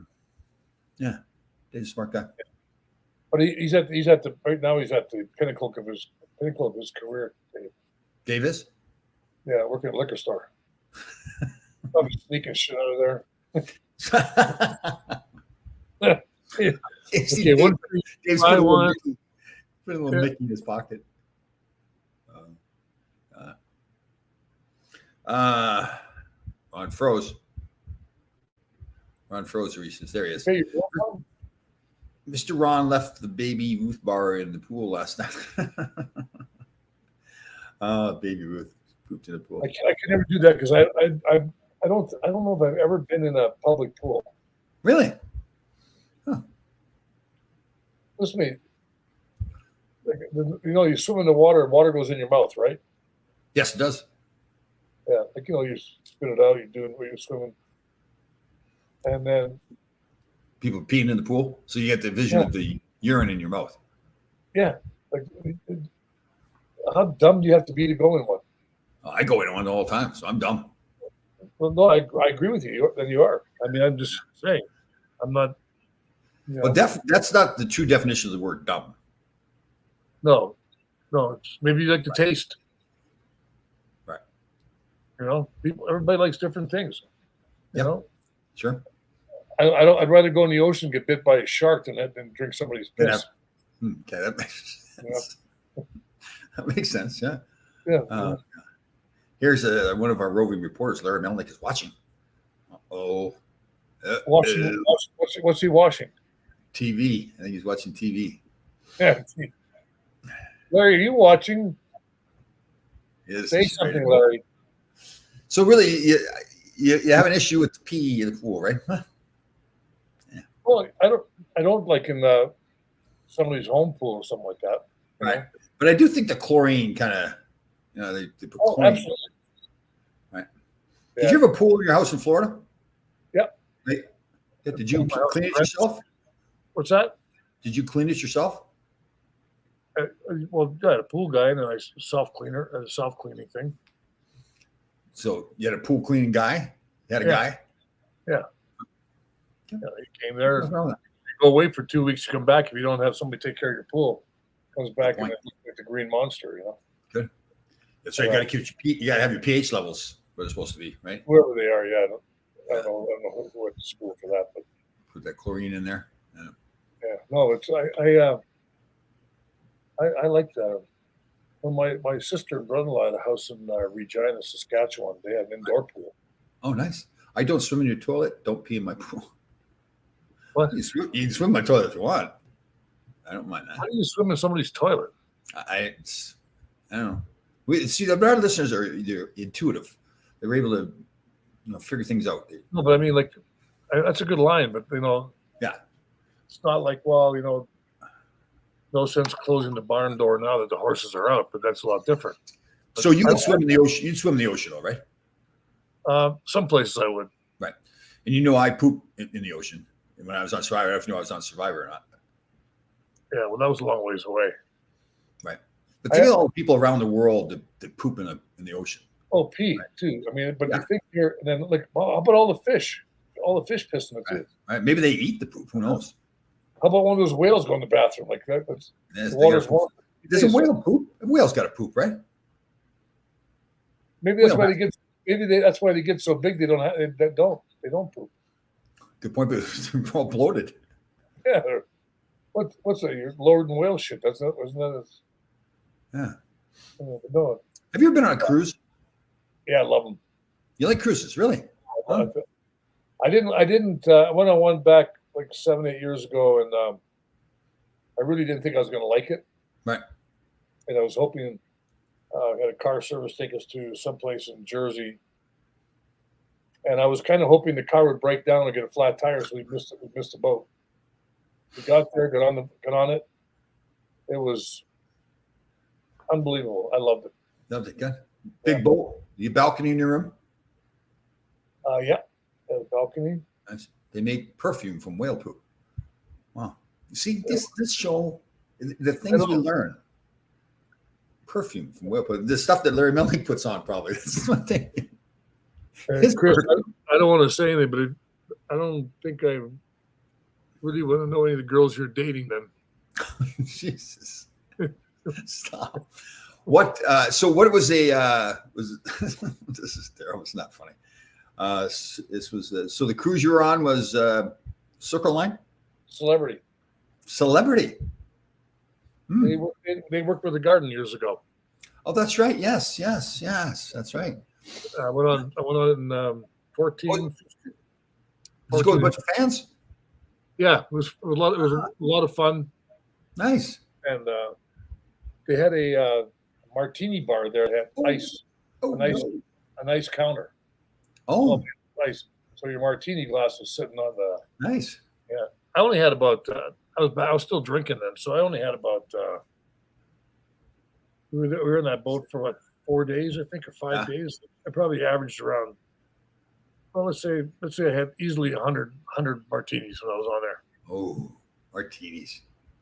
Dave's a smart guy. But he's at the right now. He's at the pinnacle of his career. Dave is? Yeah, working at a liquor store. Probably sneaking shit out of there. Okay, one Dave's put a little Mickey in his pocket. Ron froze. Ron froze recent. There he is. Hey, Mr. Ron left the Baby Ruth bar in the pool last night. Baby Ruth pooped in the pool. I can never do that because I don't know if I've ever been in a public pool. Really? Huh. Listen to me. You swim in the water, and water goes in your mouth, right? Yes, it does. Yeah, you spit it out. You're doing what you're swimming, and then people peeing in the pool, so you get the vision of the urine in your mouth. Yeah, how dumb do you have to be to go in one? I go in one all the time, so I'm dumb. Well, no, I agree with you. Then you are. I mean, I'm just saying. I'm not. Well, that's not the true definition of the word dumb. No, it's maybe you like the taste. Right. Everybody likes different things. You know. Sure. I'd rather go in the ocean and get bit by a shark than drink somebody's piss. Okay, that makes sense. That makes sense. Yeah. Yeah. Here's one of our roving reporters, Larry Melnick, is watching. Oh, Washing. What's he washing? TV. I think he's watching TV. Yeah. Larry, are you watching? Yes, Say something, Larry. So really, you have an issue with the pee in the pool, right? Huh? Yeah. Well, I don't like in somebody's home pool or something like that. Right. But I do think the chlorine kind of, they put chlorine. Absolutely. Right. Yeah. Did you have a pool in your house in Florida? Yep. Right. Did you clean it yourself? What's that? Did you clean it yourself? Well, I had a pool guy and a self-cleaning thing. So you had a pool cleaning guy? You had a guy? Yeah. He came there. You go away for 2 weeks to come back if you don't have somebody take care of your pool. Comes back and with the green monster, Good. That's right. You got to have your pH levels where they're supposed to be, right? Wherever they are, yeah. I don't know who went to school for that, but put that chlorine in there. Yeah. No, it's I like that. When my sister and brother-in-law had a house in Regina, Saskatchewan, they had an indoor pool. Oh, nice. I don't swim in your toilet. Don't pee in my pool. What? You can swim in my toilet if you want. I don't mind that. How do you swim in somebody's toilet? I don't know. See, our listeners they're intuitive. They're able to, figure things out. No, but I mean, like, that's a good line, but yeah, it's not like, well, no sense closing the barn door now that the horses are out, but that's a lot different. But so you would swim in the ocean. You'd swim in the ocean, though, right? Some places I would. Right, and I poop in the ocean. And when I was on Survivor, I don't know if I was on Survivor or not. Yeah, well, that was a long ways away. Right, but think of all the people around the world that poop in the ocean. Oh, pee too. I mean, but you think here, and then like, how about all the fish? All the fish piss in it too. Right. Maybe they eat the poop. Who knows? How about one of those whales going to the bathroom like that? The water's warm. Does a whale poop? A whale's got to poop, right? Maybe that's why they get. That's why they get so big. They don't poop. Good point, but they're all bloated. Yeah. What's that? You're lowered in whale shit. Wasn't that? Yeah. No. Have you ever been on a cruise? Yeah, I love them. You like cruises, really? Huh? I didn't. I went on one back like 7-8 years ago, and I really didn't think I was going to like it. Right. And I was hoping had a car service take us to someplace in Jersey, and I was kind of hoping the car would break down and get a flat tire, so we missed the boat. We got there, got on it. It was unbelievable. I loved it. Loved it. Good. Big boat. You balcony in your room? Yeah, a balcony. Nice. They make perfume from whale poop. Wow. You see, this show, the things we learn. Perfume from whale poop. The stuff that Larry Melnick puts on, probably. This is one thing. Chris, I don't want to say anything, but I don't think I really want to know any of the girls you're dating then. Jesus. Stop. What? So what was was this is terrible. It's not funny. This was so the cruise you were on was Circle Line. Celebrity. Hmm. They worked with the Garden years ago. Oh, that's right. Yes. That's right. I went on in 14. Did you go with a bunch of fans? Yeah, it was a lot of fun. Nice. And they had a martini bar there that had ice. A nice counter. Oh, nice. So your martini glass was sitting on the. Nice. Yeah, I only had about. I was still drinking then, so I only had about. We were in that boat for 4 days, I think, or 5 days. I probably averaged around. Well, let's say I had easily 100 martinis when I was on there. Oh, martinis.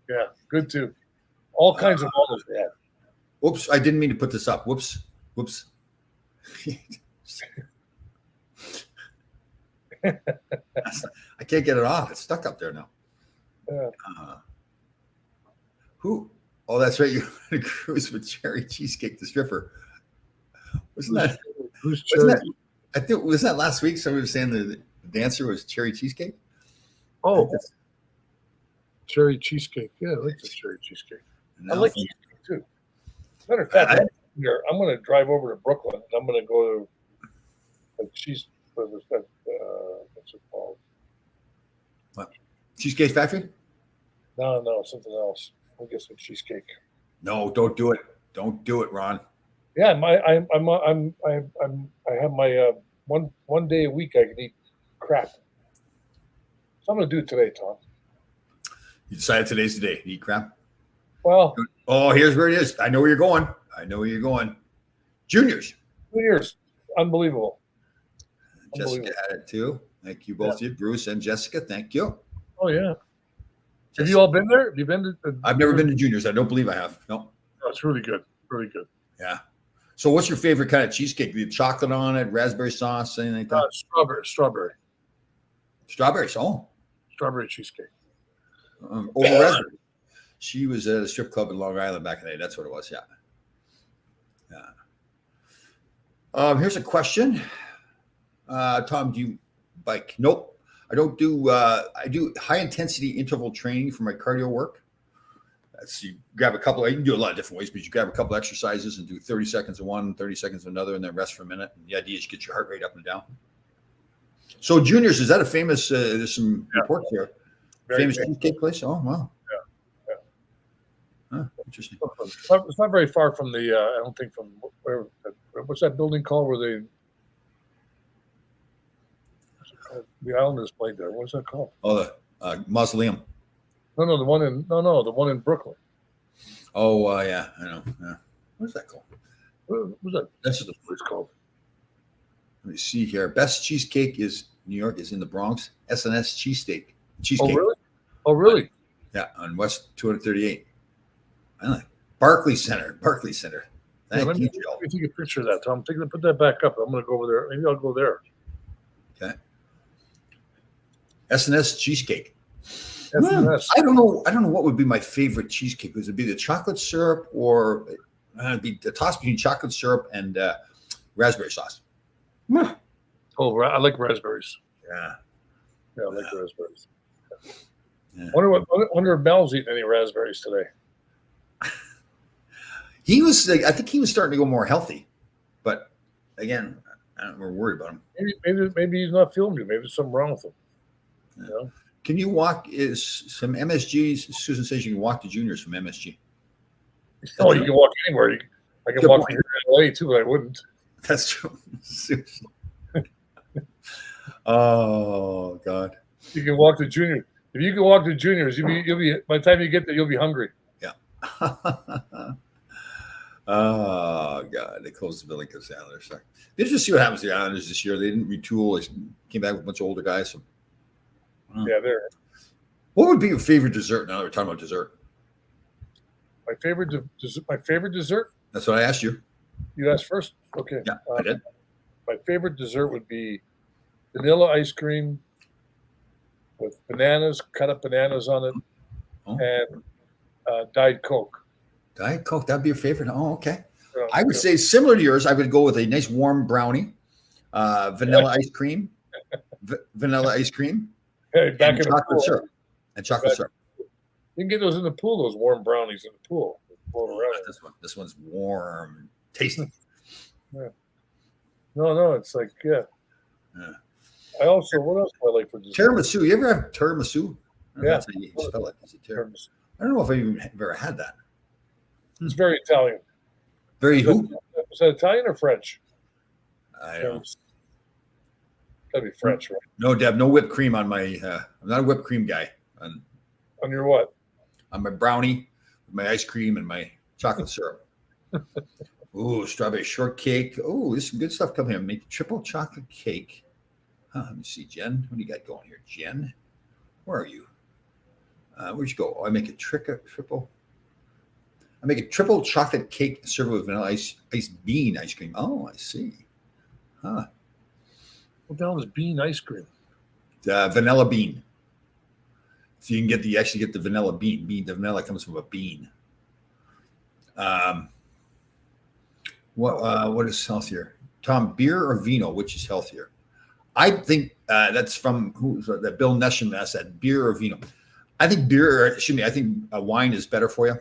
Yeah, good too. All kinds of bottles they had. Whoops! I didn't mean to put this up. Whoops. I can't get it off. It's stuck up there now. Yeah. Who? Oh, that's right. You're on a cruise with Cherry Cheesecake, the stripper. Wasn't that? I think was that last week. Somebody was saying the dancer was Cherry Cheesecake. Oh, Cherry Cheesecake. Yeah, I like the Cherry Cheesecake. I like cheesecake too. Matter of fact, here, I'm going to drive over to Brooklyn. And I'm going to go to what's it called? What? Cheesecake Factory? No, something else. We'll get some cheesecake. No, don't do it. Don't do it, Ron. Yeah, I have my one day a week I can eat crap. So I'm going to do it today, Tom. You decided today's the day. Eat crap. Well, Oh, here's where it is. I know where you're going. Juniors. 2 years, unbelievable. Jessica had it too. Thank you both, you, Bruce and Jessica. Thank you. Oh yeah. Have you all been there? Have you been to? I've never been to Juniors. I don't believe I have. No. Oh, it's really good. Really good. Yeah. So, what's your favorite kind of cheesecake? The chocolate on it, raspberry sauce, anything like that? Strawberry cheesecake. Over raspberry. She was at a strip club in Long Island back in the day. That's what it was. Yeah. Here's a question. Tom, do you bike? Nope. I don't do. I do high intensity interval training for my cardio work. You grab a couple. You can do a lot of different ways, but you grab a couple exercises and do 30 seconds of one, 30 seconds of another, and then rest for a minute. And the idea is to get your heart rate up and down. So, Juniors, is that a famous? There's some reports here. Famous cheesecake place. Oh, wow. Yeah. Huh, interesting. It's not very far from the. I don't think from where. What's that building called? Where they. The Islanders played there. What's that called? Oh, the mausoleum. No, the one in Brooklyn. Oh, yeah, I know. Yeah. What's that called? What was that? That's the place called. Let me see here. Best cheesecake is New York is in the Bronx. SNS cheesesteak. Cheesecake. Oh, really? Yeah, on West 238. I like Barclays Center. Thank you, Joe. Let me take a picture of that, Tom. Put that back up. I'm going to go over there. Maybe I'll go there. Okay. SNS cheesecake. SNS. I don't know what would be my favorite cheesecake. Would it be the chocolate syrup or it'd be the toss between chocolate syrup and raspberry sauce? Oh, I like raspberries. Yeah, I like raspberries. Yeah. Wonder if Mel's eating any raspberries today. He was. I think he was starting to go more healthy, but again, we're worried about him. Maybe he's not feeling good. Maybe there's something wrong with him. Yeah. You know? Can you walk? Is some MSGs? Susan says you can walk to Juniors from MSG. Oh, you can walk anywhere. I can walk here in LA too, but I wouldn't. That's true. Oh God! You can walk to Juniors. If you can walk to Juniors, you'll be by the time you get there, you'll be hungry. Yeah. Oh God! They closed the building because the Islanders suck. Did you see what happens to the Islanders this year? They didn't retool. They came back with a bunch of older guys. So, yeah, they're. What would be your favorite dessert? Now that we're talking about dessert. My favorite dessert. That's what I asked you. You asked first. Okay. Yeah, I did. My favorite dessert would be vanilla ice cream with cut up bananas on it, and Diet Coke. Diet Coke, that'd be your favorite? Oh, okay. Yeah, I would say similar to yours. I would go with a nice warm brownie, vanilla ice cream, Hey, back and in chocolate the pool. syrup. And chocolate syrup. You can get those in the pool. Those warm brownies in the pool. This one's warm and tasty. Yeah. No, it's like Yeah. I also what else do I like for dessert? Tiramisu. You ever have tiramisu? Yeah. That's how you spell it. Is it tiramisu? I don't know if I've ever had that. It's very Italian. Very who? Is that Italian or French? I don't know. Gotta be French, right? No, Deb, no whipped cream on my. I'm not a whipped cream guy. On your what? On my brownie, my ice cream, and my chocolate syrup. Ooh, strawberry shortcake. Oh, there's some good stuff coming here. Make triple chocolate cake. Let me see, Jen. What do you got going here, Jen? Where are you? Where'd you go? Oh, I make a triple. I make a triple chocolate cake served with vanilla ice bean ice cream. Oh, I see. Huh. What the hell is bean ice cream? Vanilla bean. So you can actually get the vanilla bean. The vanilla comes from a bean. What is healthier? Tom, beer or vino? Which is healthier? I think that's from that Bill Nesham said beer or vino. I think beer. I think wine is better for you.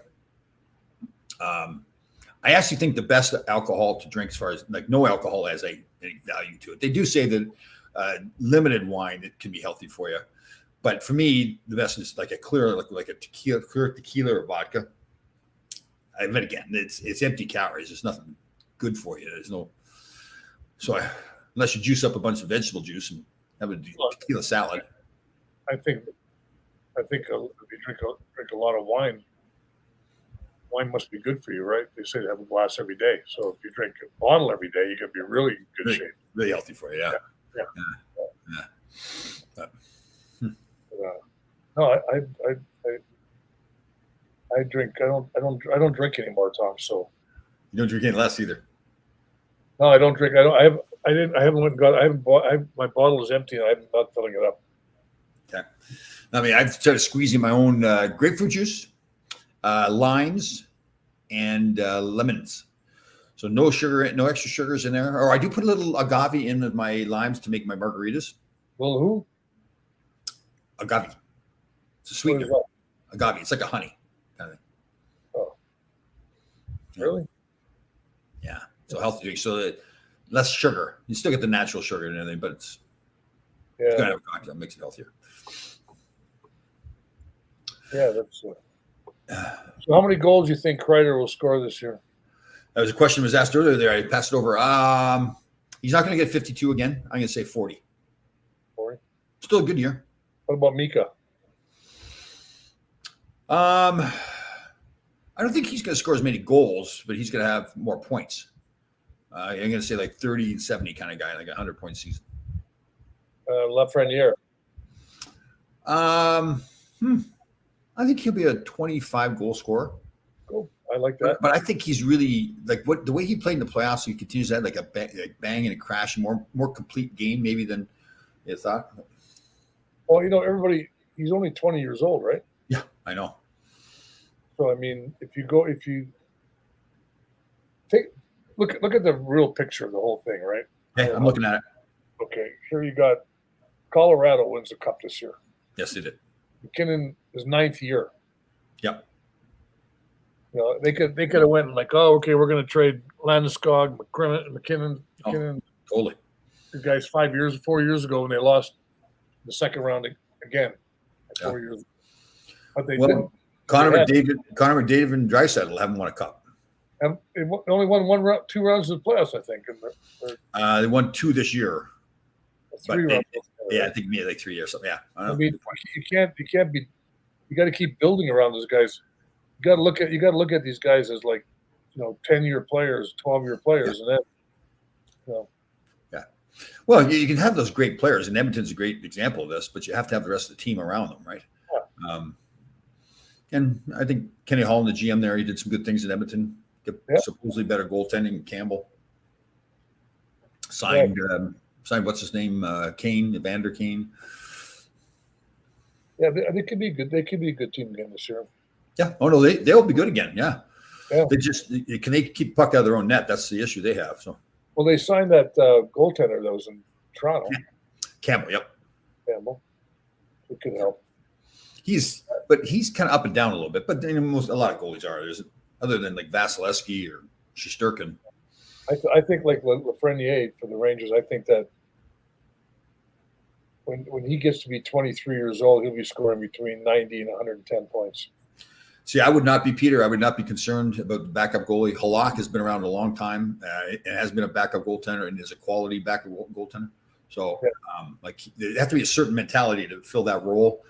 I I actually think the best alcohol to drink, as far as like no alcohol, has any value to it. They do say that limited wine, it can be healthy for you, but for me, the best is like a clear, like a clear tequila or vodka. But again, it's empty calories. There's nothing good for you. There's no. So unless you juice up a bunch of vegetable juice and have a tequila salad. I think if you drink a lot of wine must be good for you, right? They say to have a glass every day. So if you drink a bottle every day, you're gonna be really in good shape. Really healthy for you, yeah. No, I drink. I don't drink anymore, Tom. So you don't drink any less either. No, I don't drink. I haven't went and got. I haven't bought. My bottle is empty, and I'm not filling it up. Okay. I mean, I've started squeezing my own grapefruit juice, limes, and lemons. So no sugar, no extra sugars in there. Or I do put a little agave in with my limes to make my margaritas. Well, who? Agave. It's a sweetener. Agave. It's like a honey kind of thing. Oh. Really? Yeah. So healthy drink. So that less sugar. You still get the natural sugar and everything, but it's gonna have a cocktail. It makes it healthier. Yeah, that's. So, how many goals do you think Kreider will score this year? That was a question that was asked earlier there. I passed it over. He's not going to get 52 again. I'm going to say 40. 40. Still a good year. What about Mika? I don't think he's going to score as many goals, but he's going to have more points. I'm going to say like 30 and 70 kind of guy, like a 100-point season. Lafreniere. I think he'll be a 25-goal scorer. Cool. I like that. But I think he's really like the way he played in the playoffs. He continues to have like a bang and a crash, more complete game maybe than you thought. Well, he's only 20 years old, right? Yeah, I know. So I mean, if you look at the real picture of the whole thing, right? Okay, I'm looking at it. Okay, here you got Colorado wins the cup this year. Yes, they did. McKinnon is 9th year. Yep. They could have went like, oh, okay, we're going to trade Landeskog, McKinnon. Totally. The guys 4 years ago when they lost the second round again. 4 years. But they didn't. Connor McDavid and Draisaitl haven't won a cup. And they only won 2 rounds of the playoffs, I think. They won 2 this year. 3 rounds. Yeah, I think maybe like 3 years. So yeah, I mean, you can't be. You got to keep building around those guys. You got to look at these guys as like, 10-year players, 12-year players, and then, Yeah. Well, you can have those great players, and Edmonton's a great example of this. But you have to have the rest of the team around them, right? Yeah. And I think Kenny Hall, the GM there, he did some good things in Edmonton. Supposedly better goaltending. Campbell signed what's his name? Kane, Evander Kane. Yeah, they could be good. They could be a good team again this year. Yeah. Oh no, they'll be good again. Yeah. Yeah. They keep puck out of their own net. That's the issue they have. So. Well, they signed that goaltender that was in Toronto. Campbell. Yep. Campbell. It could help. He's kind of up and down a little bit, but a lot of goalies are. There's other than like Vasilevsky or Shesterkin. I think like Lafreniere for the Rangers. I think that when he gets to be 23 years old, he'll be scoring between 90 and 110 points. See, I would not be concerned about the backup goalie. Halak has been around a long time. It has been a backup goaltender and is a quality backup goaltender. So, there have to be a certain mentality to fill that role.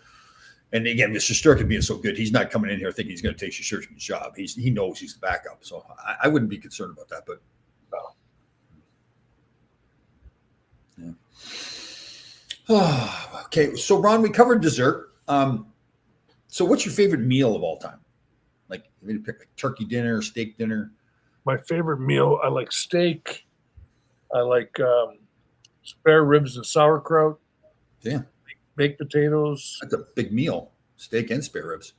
And again, Mr. Shesterkin being so good, he's not coming in here thinking he's going to take Shesterkin's job. He knows he's the backup. So I wouldn't be concerned about that. But yeah. Oh, okay, so Ron, we covered dessert. So what's your favorite meal of all time? Like, you need to pick like turkey dinner, steak dinner. My favorite meal, I like steak. I like spare ribs and sauerkraut. Yeah. Baked potatoes. That's a big meal, steak and spare ribs.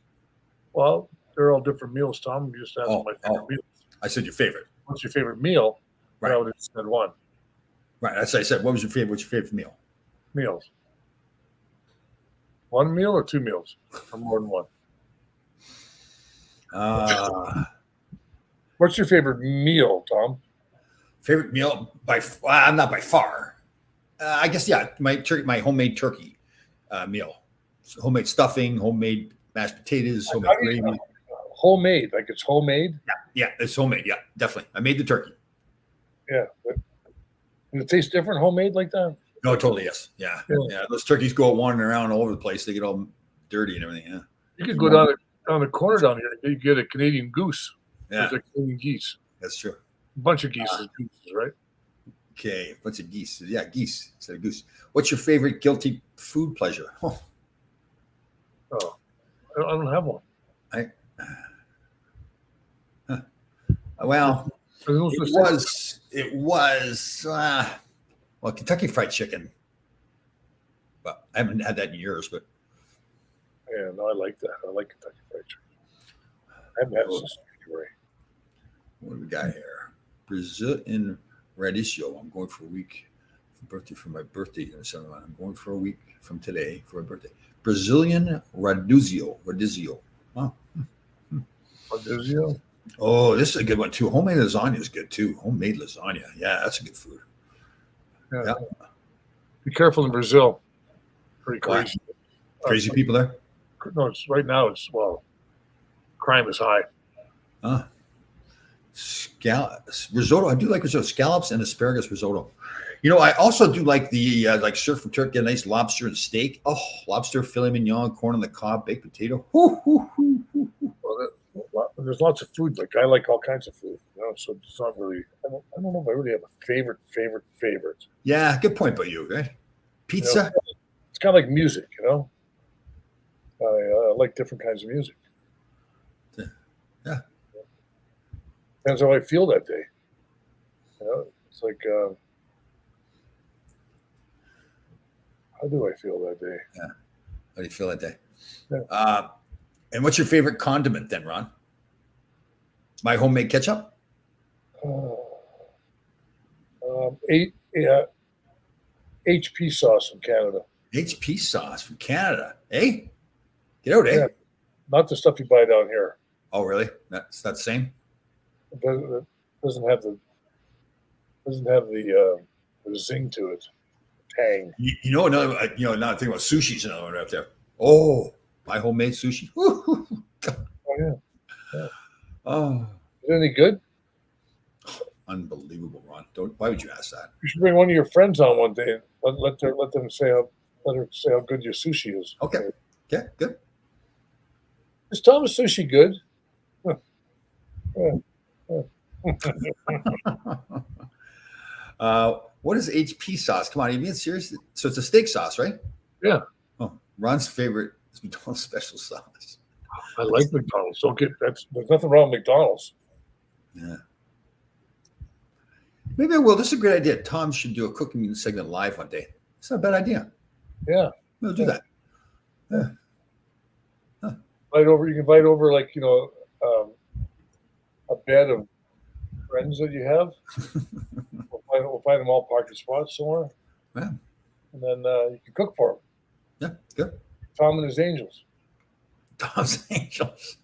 Well, they're all different meals, Tom. You just asked my favorite meals. I said your favorite. What's your favorite meal? Right. I would have said one. Right. That's what I said. What's your favorite meal? Meals. One meal or 2 meals? Or more than one? What's your favorite meal, Tom? Favorite meal I'm not by far. I guess my homemade turkey meal, so homemade stuffing, homemade mashed potatoes, homemade gravy. Homemade, like it's homemade. Yeah, it's homemade. Yeah, definitely. I made the turkey. Yeah, does it taste different homemade like that? No, totally yes. Yeah. Those turkeys go wandering around all over the place. They get all dirty and everything. Yeah. You could go down the corner down here. You get a Canadian goose. Yeah, there's a Canadian geese. That's true. A bunch of geese, gooses, right? Okay, bunch of geese. Yeah, geese instead of goose. What's your favorite guilty food pleasure? Oh, I don't have one. Well, it was Kentucky Fried Chicken. But I haven't had that in years. But yeah, no, I like that. I like Kentucky Fried Chicken. I haven't had this. What do we got here? Brazilian radicchio. I'm going for a week for my birthday. I'm going for a week from today for my birthday. Brazilian radicchio. Wow. Radicchio? Oh, this is a good one too. Homemade lasagna is good too. Homemade lasagna. Yeah, that's a good food. Yeah. Be careful in Brazil. Pretty crazy. Crazy people there? No, right now crime is high. Risotto. I do like risotto. Scallops and asparagus risotto. I also do like the surf and turkey, a nice lobster and steak. Oh, lobster, filet mignon, corn on the cob, baked potato. Well, there's lots of food. Like I like all kinds of food. So it's not really. I don't know if I really have a favorite. Yeah, good point by you. Right? Pizza. It's kind of like music. I like different kinds of music. Yeah. Depends how I feel that day. It's like, how do I feel that day? Yeah. How do you feel that day? Yeah. And what's your favorite condiment then, Ron? My homemade ketchup? HP sauce from Canada. HP sauce from Canada. Hey? Get out, eh? Yeah. Not the stuff you buy down here. Oh, really? That's not the same? It doesn't have the zing to it. Tang. Another, now I think about sushi's another one right there. Oh, my homemade sushi. Oh, yeah. Oh. Is it any good? Unbelievable, Ron. Why would you ask that? You should bring one of your friends on one day and let her say how good your sushi is. Okay. Yeah, good. Is Thomas sushi good? What is HP sauce? Come on, are you being serious? So it's a steak sauce, right? Yeah. Oh, Ron's favorite is McDonald's special sauce. I like McDonald's. There's nothing wrong with McDonald's. Yeah. Maybe I will. This is a great idea. Tom should do a cooking segment live one day. It's not a bad idea. Yeah. We'll do that. Yeah. Huh. You can invite over a bed of friends that you have. We'll find them all parking spots somewhere. Yeah. And then you can cook for them. Yeah, good. Tom and his angels. Tom's Angels.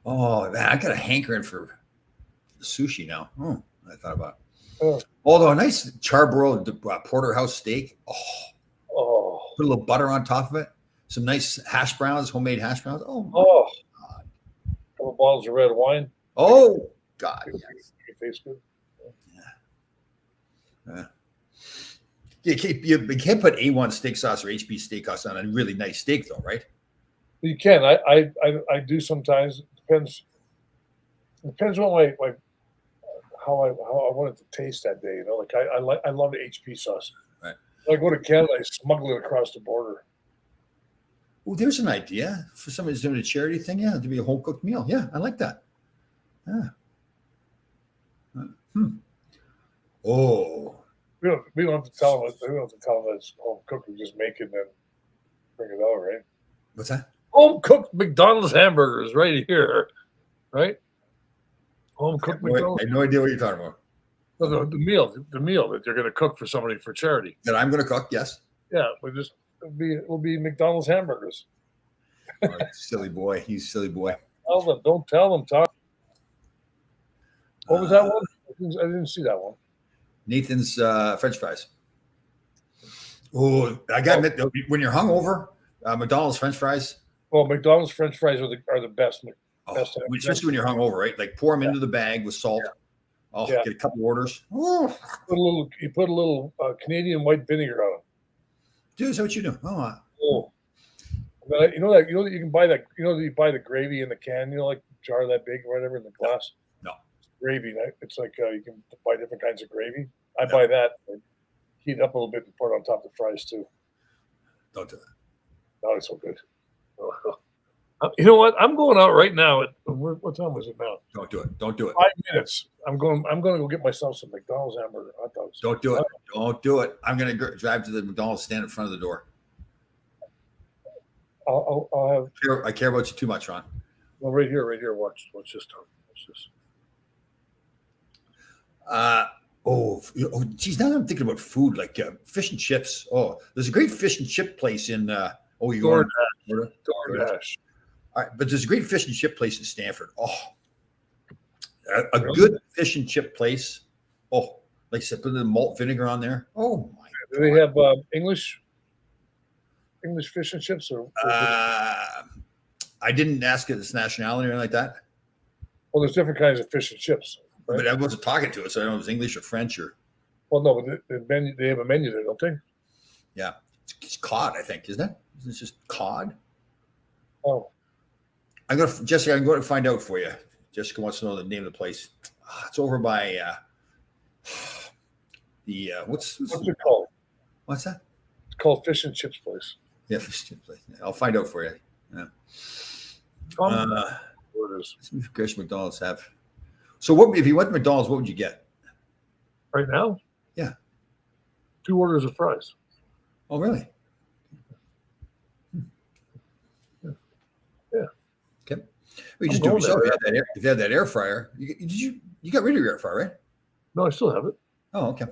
Oh, man, I got a hankering for sushi now. I thought about it. Although a nice charbroiled porterhouse steak. Oh. Put a little butter on top of it. Some nice hash browns, homemade hash browns. Oh, God. A couple bottles of red wine. Oh, God. It tastes good. Yeah. You can't put A1 steak sauce or HP steak sauce on a really nice steak, though, right? You can. I do sometimes. Depends on how I want it to taste that day. I love the HP sauce. Right. When I go to Canada, I smuggle it across the border. Oh, there's an idea for somebody who's doing a charity thing. Yeah, to be a home cooked meal. Yeah, I like that. Yeah. Oh. We don't have to tell them. We don't have to tell them it's home cooked. We just make it and then bring it out, right? What's that? Home cooked McDonald's hamburgers right here, right? Home cooked McDonald's. I have no idea what you're talking about. No, the meal that you're going to cook for somebody for charity. That I'm going to cook, yes. Yeah, it'll be McDonald's hamburgers. Oh, silly boy, he's silly boy. Don't tell them, Tom. What was that one? I didn't see that one. Nathan's French fries. Oh, I got to admit, when you're hungover, McDonald's French fries. Well, McDonald's French fries are the best. Best Especially when you're hungover, right? Like pour them into the bag with salt. Yeah. Oh, Yeah. get a couple orders. You put a little Canadian white vinegar on it. Dude, is that what you do? Oh, but you know you can buy that. You buy the gravy in the can. Like jar that big or whatever in the glass. No. Gravy. It's like you can buy different kinds of gravy. I buy that. Heat it up a little bit and put it on top of the fries too. Don't do that. No, it's so good. You know what? I'm going out right now. What time was it now? Don't do it. Don't do it. 5 minutes. I'm going to go get myself some McDonald's hamburger hot dogs. Don't do it. Don't do it. I'm going to drive to the McDonald's, stand in front of the door. I'll have. I care about you too much, Ron. Well, right here. Watch this time. Watch this. Geez, now that I'm thinking about food, like fish and chips. Oh, there's a great fish and chip place in. You go DoorDash. All right, but there's a great fish and chip place in Stanford. Oh, a good fish and chip place. Oh, like I said, put the malt vinegar on there. Oh my! Do they have English fish and chips or? I didn't ask it its nationality or anything like that. Well, there's different kinds of fish and chips. Right? But I wasn't talking to it, so I don't know if it was English or French or. Well, no, but the menu, they have a menu there, don't they? Yeah, it's cod, I think, isn't it? Isn't it just cod? Oh. Jessica, I'm going to find out for you. Jessica wants to know the name of the place. It's over by what's it called? What's that? It's called Fish and Chips Place. Yeah, fish and chip place. I'll find out for you. Yeah. What it is. Chris McDonald's have. So what if you went to McDonald's, what would you get? Right now? Yeah. 2 orders of fries. Oh, really? Yeah. Okay. Well, you just do it yourself. If you had that air fryer, you got rid of your air fryer, right? No, I still have it. Oh, okay.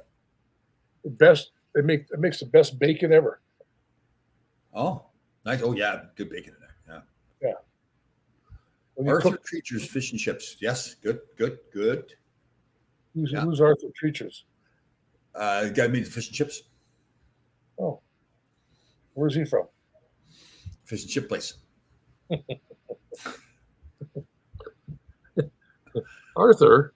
The best. It makes the best bacon ever. Oh, nice. Oh, yeah, good bacon in there. Yeah. When Arthur Treacher's fish and chips. Yes, good. Who's Arthur Treacher's? The guy made the fish and chips. Oh, where's he from? Fish and chip place. Arthur.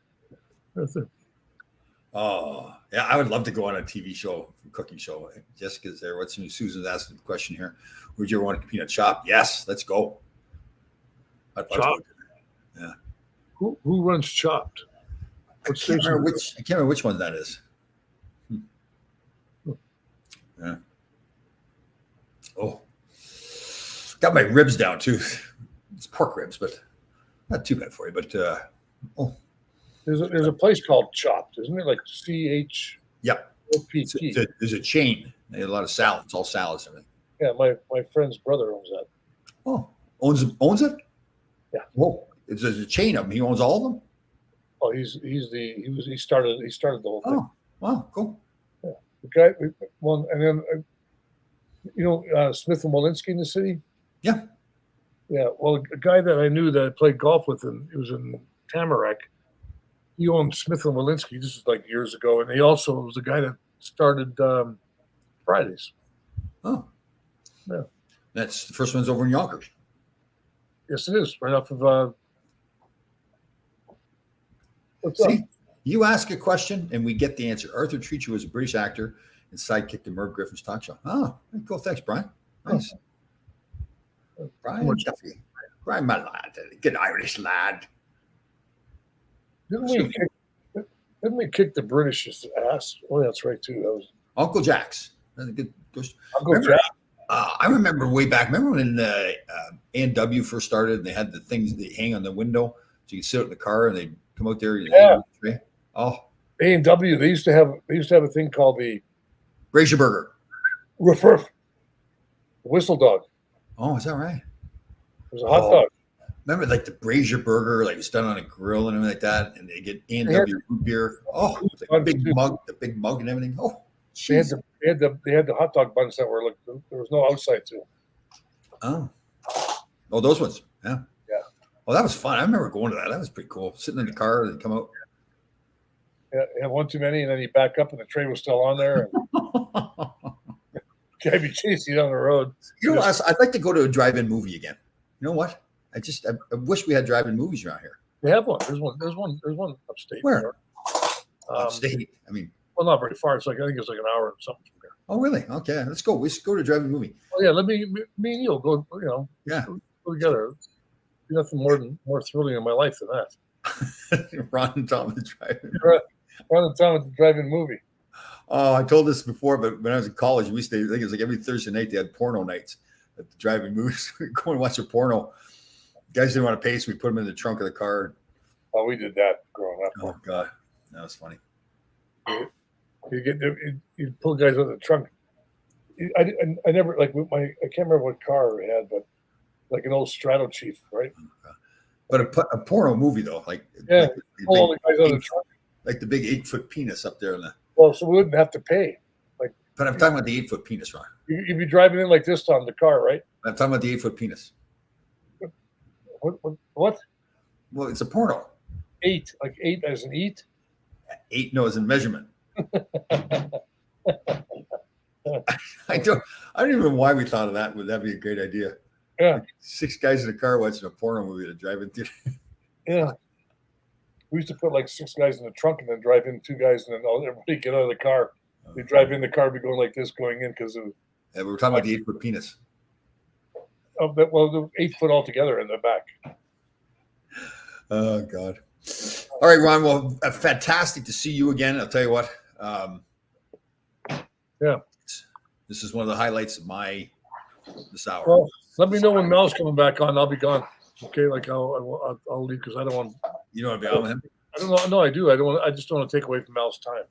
Oh, yeah, I would love to go on a TV show, cooking show. Jessica's there. Susan's asking the question here. Would you ever want to compete on Chopped? Yes, let's go. Chopped. Yeah. Who runs Chopped? I can't remember which one that is. Yeah. Oh, got my ribs down too. It's pork ribs, but not too bad for you. But there's a place called Chopped, isn't it? Like CH. Yep. OPT. There's a chain. They have a lot of salads. It's all salads and everything. Yeah, my friend's brother owns that. Oh, owns it? Yeah. Whoa, there's a chain of them. He owns all of them. Oh, he started the whole thing. Oh, wow, cool. Yeah, the guy. Well, and then Smith and Walensky in the city. Yeah. Yeah. Well, a guy that I knew that I played golf with, and he was in Tamarack. He owned Smith and Walensky. This is like years ago, and he also was the guy that started Fridays. Oh, yeah. That's the first one's over in Yonkers. Yes, it is. Right off of. See, you ask a question and we get the answer. Arthur Treacher was a British actor and sidekick to Merv Griffin's talk show. Oh, cool. Thanks, Brian. Nice. Brian Duffy. Brian, my lad. Good Irish lad. Didn't we kick the British's ass? Oh, that's right, too. That was Uncle Jack's. Uncle Jack. I remember way back. Remember when A&W first started and they had the things that hang on the window so you could sit out in the car and they'd come out there. Yeah. Oh, A&W. They used to have a thing called the Brazier Burger. Ruff Ruff. Whistle dog. Oh, is that right? It was a hot dog. Remember, like the Brazier Burger, like it's done on a grill and everything like that, and they get A&W root beer. Oh, the big mug and everything. Oh, they had the hot dog buns that were like there was no outside to them. Oh, those ones. Yeah. Yeah. Well, that was fun. I remember going to that. That was pretty cool. Sitting in the car and come out. have one too many, and then you back up, and the tray was still on there, and guy be chasing you down the road. You know, I'd like to go to a drive-in movie again. You know what? I wish we had drive-in movies around here. They have one. There's one upstate. Where? Um, Upstate. I mean, well, not very far. It's like I think it's like an hour or something from there. oh really? Okay, let's go. We should go to a drive-in movie. Oh yeah, me and you'll go. You know, Yeah. go together. Be nothing more thrilling in my life than that. Ron and Tom the drive-in. Around the town at the drive-in movie. Oh, I told this before, but when I was in college, we used to, I think it was like every Thursday night they had porno nights at the drive-in movies. We'd go and watch a porno. Guys didn't want to pay, so we put them in the trunk of the car. Oh, we did that growing up. Oh God, that was funny. You pull guys out of the trunk. I never like I can't remember what car I had, but like an old Strato Chief, right? But a porno movie though, like Yeah, like pull all the guys out of the trunk. like the big 8-foot penis up there in the. Well, so we wouldn't have to pay. But I'm talking about the 8-foot penis, Ron. You'd be driving in like this on the car, right? I'm talking about the 8-foot penis. What? Well, it's a porno. 8, like 8 as an eat? 8 no as in measurement. I don't even know why we thought of that. Would that be a great idea? Yeah. Like 6 guys in a car watching a porno movie at a drive-in theater. Yeah. We used to put like 6 guys in the trunk and then drive in 2 guys and then everybody get out of the car. We drive in the car, be going like this going in because of Yeah, we were talking about the 8-foot penis. the 8 foot altogether in the back. Oh God! All right, Ron. Well, fantastic to see you again. I'll tell you what. Yeah. This is one of the highlights of this hour. Well, let me know when Mel's coming back on. I'll be gone. Okay, like I'll leave because I don't want. You don't want to be on with him? I don't know. No, I do. I don't want. I just don't want to take away from Mel's time.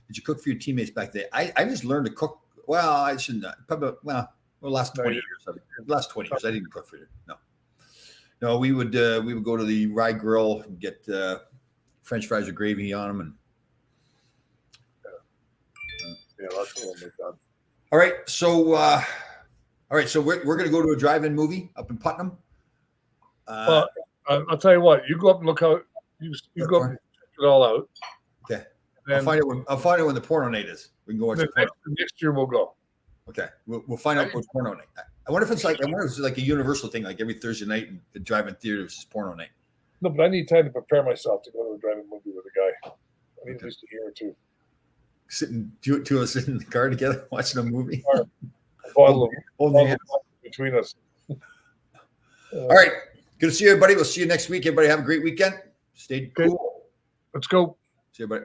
Did you cook for your teammates back there? I just learned to cook. Well, I shouldn't. Probably. Well, the last 20 years. The last 20 years, I didn't cook for you. No, we would go to the Rye Grill and get French fries with gravy on them, and Yeah, that's what we've done. all right. So we're going to go to a drive-in movie up in Putnam. Well, I'll tell you what. You go up and look how you go up and check it all out. Okay. And I'll find it when the porno night is. We can go watch the porno. next year we'll go. Okay, we'll find out what porno night. I wonder if it's like a universal thing, like every Thursday night in the drive-in theaters is porno night. No, but I need time to prepare myself to go to a driving movie with a guy. I need at least a year or two. Two of us sitting in the car together watching a movie. A bottle Holding of hands. between us. All right, good to see you, everybody. We'll see you next week. Everybody have a great weekend. Stay cool. Let's go. See you, buddy.